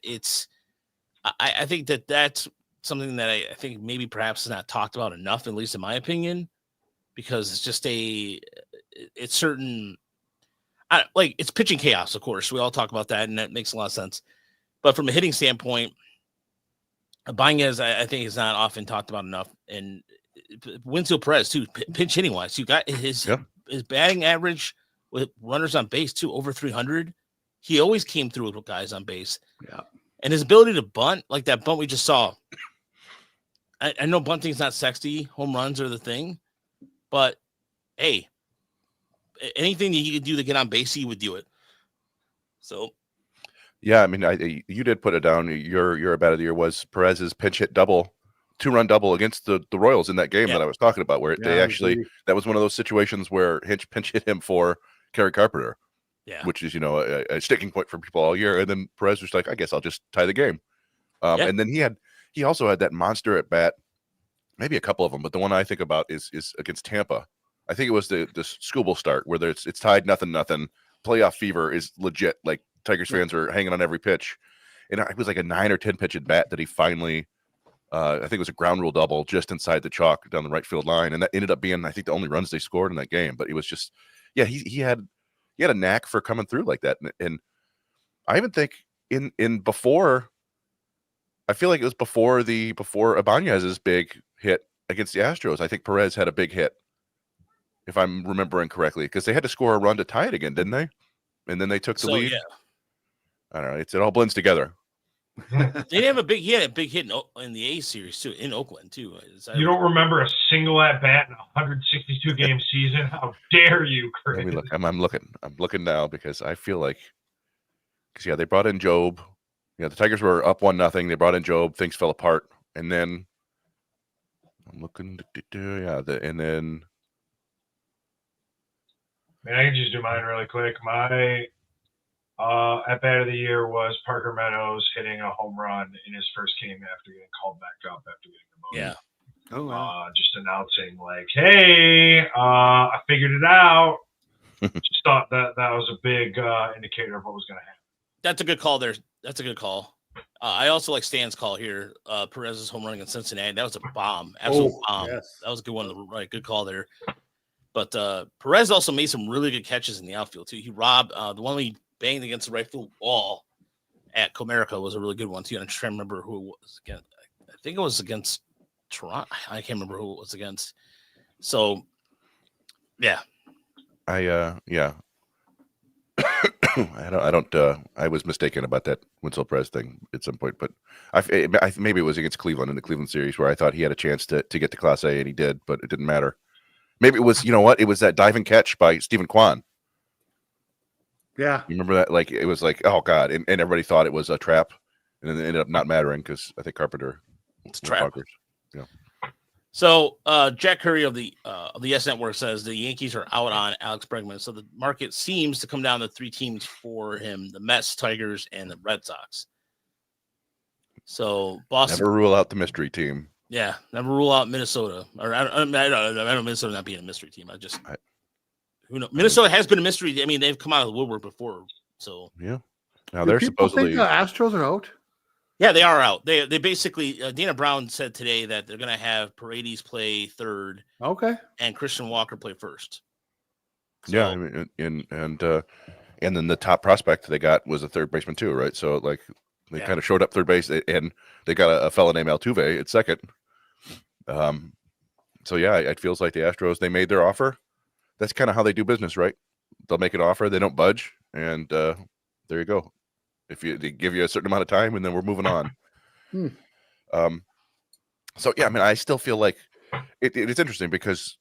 I think that that's something that I think maybe perhaps is not talked about enough, at least in my opinion, because it's just it's certain, it's pitching chaos, of course. We all talk about that, and that makes a lot of sense. But from a hitting standpoint, Ibanez, I think, is not often talked about enough. And Winslow Perez, too, pinch hitting wise. You got his batting average with runners on base, too, over 300. He always came through with guys on base. Yeah. And his ability to bunt, like that bunt we just saw. I know bunting's not sexy. Home runs are the thing. But, hey, anything that he could do to get on base, he would do it. So. Yeah, I mean, you did put it down. Your bat of the year was Perez's pinch hit double, 2-run double against the Royals in that game that I was talking about, where they actually, that was one of those situations where Hinch pinch hit him for Kerry Carpenter. Yeah, which is a sticking point for people all year, and then Perez was like, I guess I'll just tie the game. And then he also had that monster at bat, maybe a couple of them, but the one I think about is against Tampa. I think it was the Scooble start where it's tied 0-0. Playoff fever is legit. Like Tigers fans are hanging on every pitch, and it was like a 9 or 10 pitch at bat that he finally, I think it was a ground rule double just inside the chalk down the right field line, and that ended up being, I think, the only runs they scored in that game. But it was just, he had a knack for coming through like that. And I even think in before, I feel like it was before Ibanez's big hit against the Astros. I think Perez had a big hit, if I'm remembering correctly, because they had to score a run to tie it again, didn't they? And then they took the lead. Yeah. I don't know. It all blends together. They have a big hit in the A series too, in Oakland too. You don't remember a single at bat in a 162 game season? How dare you, Chris? Let me look. I'm looking now because I feel like, because they brought in Job. The Tigers were up 1-0. They brought in Job. Things fell apart, and then I'm looking. And then. Man, I can just do mine really quick. My at bat of the year was Parker Meadows hitting a home run in his first game after getting called back up after getting pneumonia. Yeah. Oh, wow. Just announcing like, hey, I figured it out. Just thought that was a big indicator of what was going to happen. That's a good call there. That's a good call. I also like Stan's call here. Perez's home run against Cincinnati. That was a bomb. Absolute bomb. Yes. That was a good one. Right. Good call there. But Perez also made some really good catches in the outfield, too. He robbed the one he banged against the right field wall at Comerica was a really good one, too. I'm trying to remember who it was against. I think it was against Toronto. I can't remember who it was against. So, yeah. I was mistaken about that Winslow Perez thing at some point, but I maybe it was against Cleveland in the Cleveland series where I thought he had a chance to get to Class A, and he did, but it didn't matter. Maybe it was, it was that diving catch by Stephen Kwan. Yeah. You remember that? Like, it was like, oh, God. And everybody thought it was a trap. And then it ended up not mattering because I think Carpenter. It's a trap. Yeah. So Jack Curry of the S Network says the Yankees are out on Alex Bregman. So the market seems to come down to 3 teams for him: the Mets, Tigers, and the Red Sox. So Boston. Never rule out the mystery team. Yeah, never rule out Minnesota. Or I don't Minnesota not being a mystery team. Who knows? Minnesota has been a mystery. I mean, they've come out of the woodwork before. So yeah. Now they're supposedly think the Astros are out. Yeah, they are out. They basically Dana Brown said today that they're going to have Paredes play third. Okay. And Christian Walker play first. So, yeah, I mean, and then the top prospect they got was a third baseman too, right? So like they kind of showed up third base, and they got a fella named Altuve at second. So yeah, it feels like the Astros, they made their offer. That's kind of how they do business, right? They'll make an offer, they don't budge, and there you go. They give you a certain amount of time, and then we're moving on. So yeah, I mean, I still feel like it's interesting because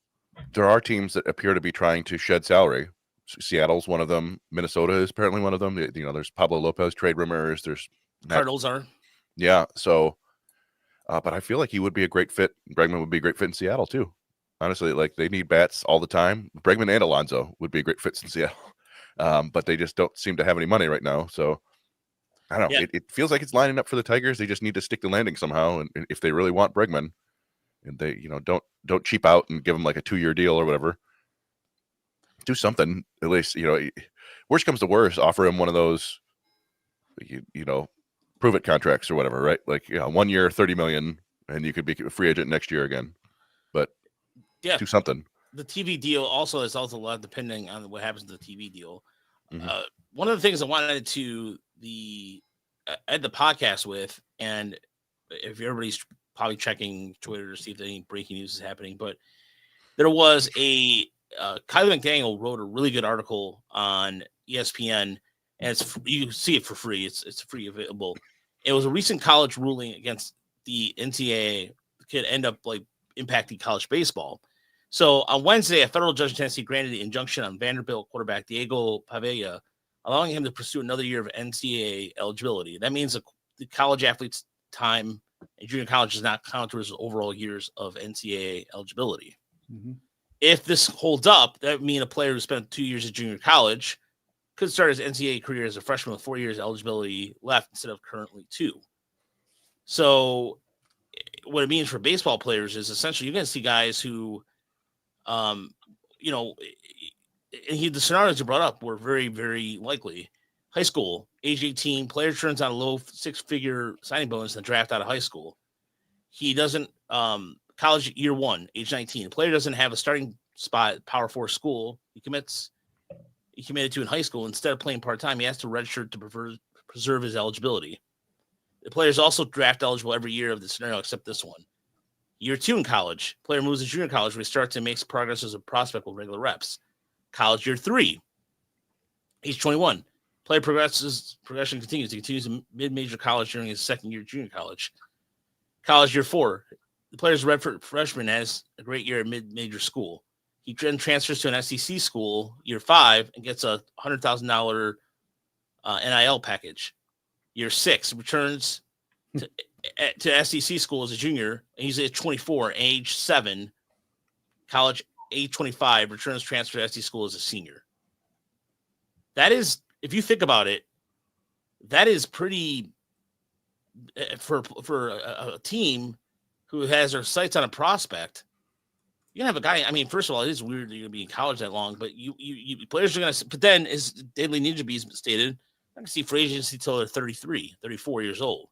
there are teams that appear to be trying to shed salary, Seattle's one of them. Minnesota is apparently one of them. You know, there's Pablo Lopez trade rumors. There's Cardinals are. Yeah. So, but I feel like he would be a great fit. Bregman would be a great fit in Seattle too. Honestly, like they need bats all the time. Bregman and Alonso would be a great fit in Seattle. But they just don't seem to have any money right now. So I don't know. Yeah. It feels like it's lining up for the Tigers. They just need to stick the landing somehow. And if they really want Bregman, and they, you know, don't cheap out and give him like a 2-year deal or whatever. Do something at least. You know, worst comes to worst, offer him one of those, you know, prove it contracts or whatever, right? Like, 1 year, $30 million, and you could be a free agent next year again. But yeah, do something. The TV deal also is also a lot depending on what happens to the TV deal. Mm-hmm. One of the things I wanted to end the podcast with, and if everybody's probably checking Twitter to see if any breaking news is happening, but there was a Kylie McDaniel wrote a really good article on ESPN, and you see it for free. It's free available. It was a recent college ruling against the NCAA that could end up like impacting college baseball. So on Wednesday, a federal judge in Tennessee granted the injunction on Vanderbilt quarterback Diego Pavia, allowing him to pursue another year of NCAA eligibility. That means the college athlete's time in junior college does not count towards his overall years of NCAA eligibility. Mm-hmm. If this holds up, that would mean a player who spent 2 years at junior college could start his NCAA career as a freshman with 4 years eligibility left instead of currently 2. So what it means for baseball players is essentially you're going to see guys who, you know, the scenarios you brought up were very, very likely. High school, age 18, player turns on a low 6-figure signing bonus and draft out of high school. He doesn't, college year 1, age 19. Player doesn't have a starting spot at Power 4 school. He committed to in high school. Instead of playing part-time, he has to redshirt to preserve his eligibility. The player is also draft eligible every year of the scenario except this one. Year 2 in college, player moves to junior college, restarts and makes progress as a prospect with regular reps. College year 3, age 21. Player progression continues. He continues in mid-major college during his second year of junior college. College year 4, the player's redshirt freshman has a great year at mid-major school. He then transfers to an SEC school year 5 and gets a $100,000 NIL package. Year 6 returns to SEC school as a junior, and he's at 24, age 7. College, age 25, returns transfer to SEC school as a senior. That is, if you think about it, that is pretty for a team who has their sights on a prospect. You can have a guy. I mean, first of all, it is weird that you're going to be in college that long, but you players are going to. But then, as Deadly Ninja Bees stated, I can see free agency till they're 33, 34 years old.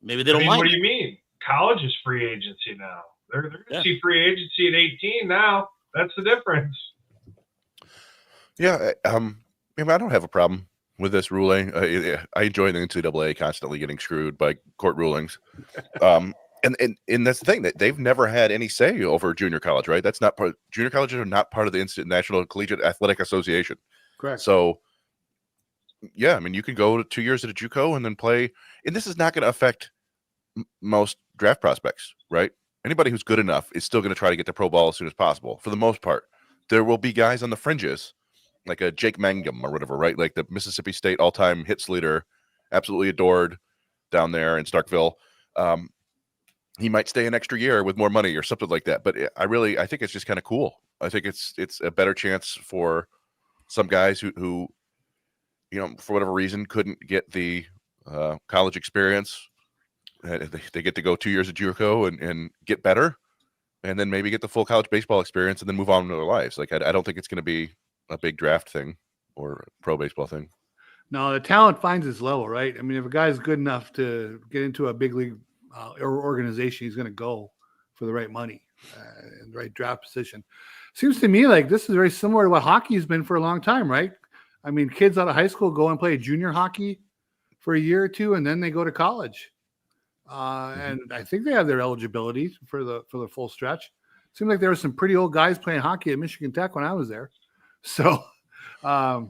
Maybe they don't mind. What do you mean? College is free agency now. They're going to see free agency at 18 now. That's the difference. Yeah, I don't have a problem with this ruling. I enjoy the NCAA constantly getting screwed by court rulings. And that's the thing, that they've never had any say over junior college, right? That's not part. Junior colleges are not part of the National Collegiate Athletic Association. Correct. So, yeah, I mean, you can go to 2 years at a JUCO and then play, and this is not going to affect most draft prospects, right? Anybody who's good enough is still going to try to get to pro ball as soon as possible. For the most part, there will be guys on the fringes, like a Jake Mangum or whatever, right? Like the Mississippi State all-time hits leader, absolutely adored down there in Starkville. He might stay an extra year with more money or something like that. But I think it's just kind of cool. I think it's a better chance for some guys who for whatever reason couldn't get the college experience. They get to go 2 years at JUCO and get better, and then maybe get the full college baseball experience and then move on with their lives. Like, I don't think it's going to be a big draft thing or pro baseball thing. No, the talent finds its level, right? I mean, if a guy's good enough to get into a big league organization, he's going to go for the right money and the right draft position. Seems to me like this is very similar to what hockey's been for a long time, right? I mean, kids out of high school go and play junior hockey for a year or two, and then they go to college. And I think they have their eligibility for the full stretch. Seemed like there were some pretty old guys playing hockey at Michigan Tech when I was there. So, I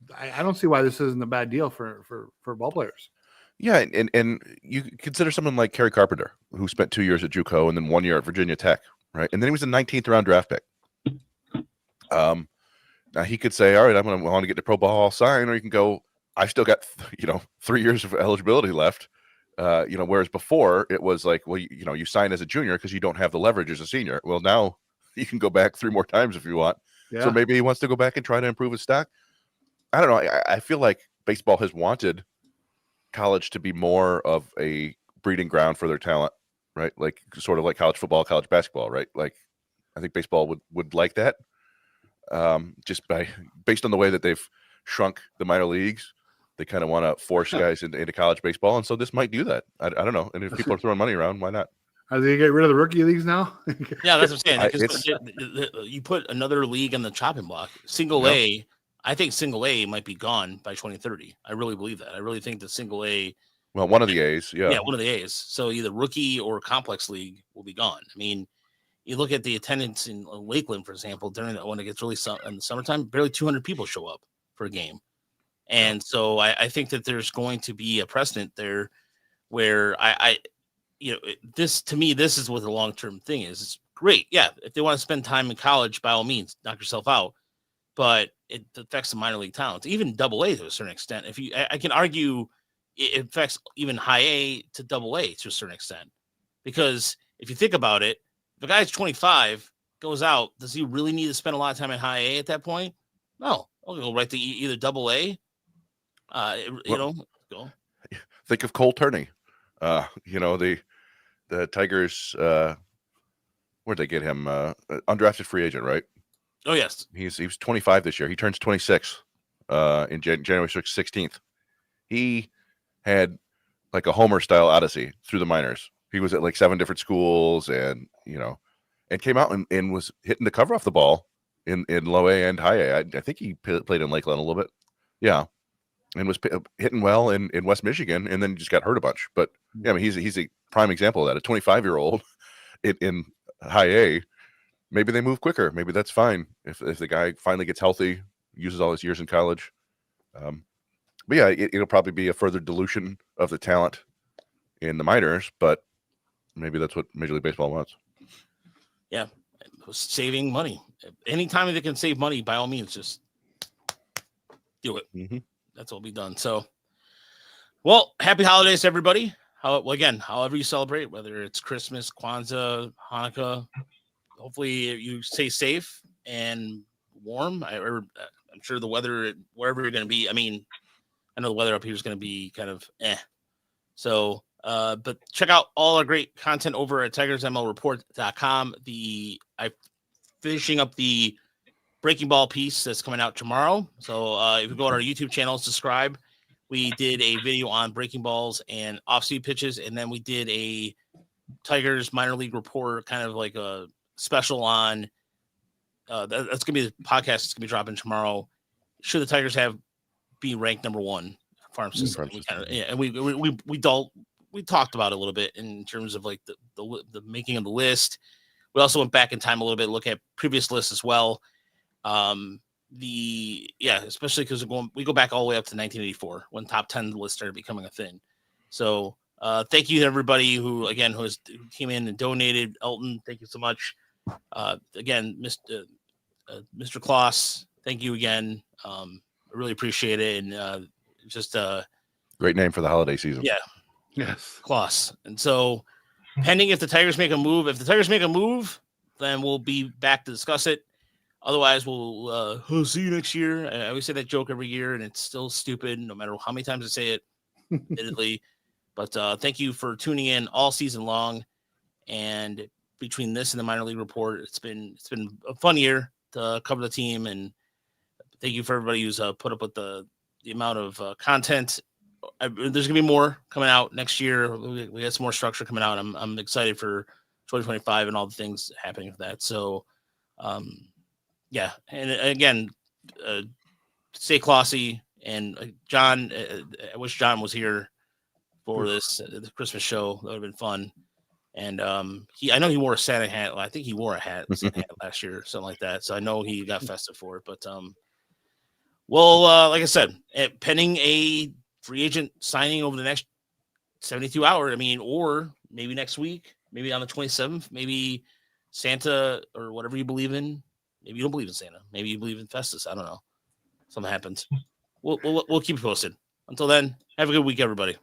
don't see why this isn't a bad deal for ball players. Yeah, and you consider someone like Kerry Carpenter, who spent 2 years at JUCO and then 1 year at Virginia Tech, right? And then he was a 19th round draft pick. Now he could say, all right, I want to get the pro ball sign, or you can go, I've still got 3 years of eligibility left. Whereas before it was like, well, you sign as a junior because you don't have the leverage as a senior. Well, now you can go back 3 more times if you want. Yeah. So maybe he wants to go back and try to improve his stock. I don't know. I feel like baseball has wanted college to be more of a breeding ground for their talent, right? Like sort of like college football, college basketball, right? Like I think baseball would like that. Just based on the way that they've shrunk the minor leagues, they kind of want to force guys into college baseball, and so this might do that. I don't know. And if people are throwing money around, why not? Are they get rid of the rookie leagues now? Yeah, that's what I'm saying. Because you put another league on the chopping block. Single A, I think single A might be gone by 2030. I really believe that. I really think the single A. Well, one of the A's, yeah, one of the A's. So either rookie or complex league will be gone. I mean, you look at the attendance in Lakeland, for example, when it gets really in the summertime, barely 200 people show up for a game. And so I think that there's going to be a precedent there where this to me, this is what the long-term thing is. It's great. Yeah. If they want to spend time in college, by all means, knock yourself out. But it affects the minor league talents, even double A to a certain extent. I can argue it affects even high A to double A to a certain extent, because if you think about it, if a guy's 25, goes out, does he really need to spend a lot of time at high A at that point? No, I'll go right to either double A. Go. Think of Cole Turney. The Tigers. Where'd they get him? Undrafted free agent, right? Oh yes, he was 25 this year. He turns 26 in January 16th. He had like a Homer style odyssey through the minors. He was at like 7 different schools, and came out and was hitting the cover off the ball in low A and high A. I think he played in Lakeland a little bit, yeah, and was hitting well in West Michigan, and then just got hurt a bunch. But yeah, I mean, he's a prime example of that. A 25-year-old in high A. Maybe they move quicker. Maybe that's fine if the guy finally gets healthy, uses all his years in college. But yeah, it'll probably be a further dilution of the talent in the minors, but maybe that's what Major League Baseball wants. Yeah, saving money. Anytime they can save money, by all means, just do it. Mm-hmm. That's what will be done. So, well, happy holidays to everybody. However you celebrate, whether it's Christmas, Kwanzaa, Hanukkah, hopefully you stay safe and warm. I'm sure the weather, wherever you're going to be, I mean, I know the weather up here is going to be kind of So, but check out all our great content over at TigersMLReport.com. I'm finishing up the Breaking Ball piece that's coming out tomorrow. So if you go on our YouTube channel, subscribe. We did a video on breaking balls and off-speed pitches, and then we did a Tigers minor league report, kind of like a special on that's gonna be the podcast that's gonna be dropping tomorrow. Should the Tigers be ranked number 1 farm system? We talked about it a little bit in terms of like the making of the list. We also went back in time a little bit, look at previous lists as well. Especially because we go back all the way up to 1984 when top 10 lists started becoming a thing. So thank you to everybody who came in and donated. Elton, thank you so much. Again, Mr. Kloss, thank you again. I really appreciate it. And just great name for the holiday season. Yeah. Yes. Kloss. And so pending if the Tigers make a move, then we'll be back to discuss it. Otherwise, we'll see you next year. I always say that joke every year, and it's still stupid no matter how many times I say it, admittedly. But thank you for tuning in all season long. And between this and the minor league report, it's been a fun year to cover the team. And thank you for everybody who's put up with the amount of content. There's gonna be more coming out next year. We got some more structure coming out. I'm excited for 2025 and all the things happening with that. So, yeah. And again, stay classy. And John, I wish John was here for this the Christmas show. That would have been fun. And I know he wore a Santa hat. I think he wore a Santa hat last year, something like that. So I know he got festive for it. But like I said, pending a free agent signing over the next 72 hours. Or maybe next week, maybe on the 27th, maybe Santa or whatever you believe in Maybe you don't believe in Santa. Maybe you believe in Festus. I don't know. Something happens. We'll keep you posted. Until then, have a good week, everybody.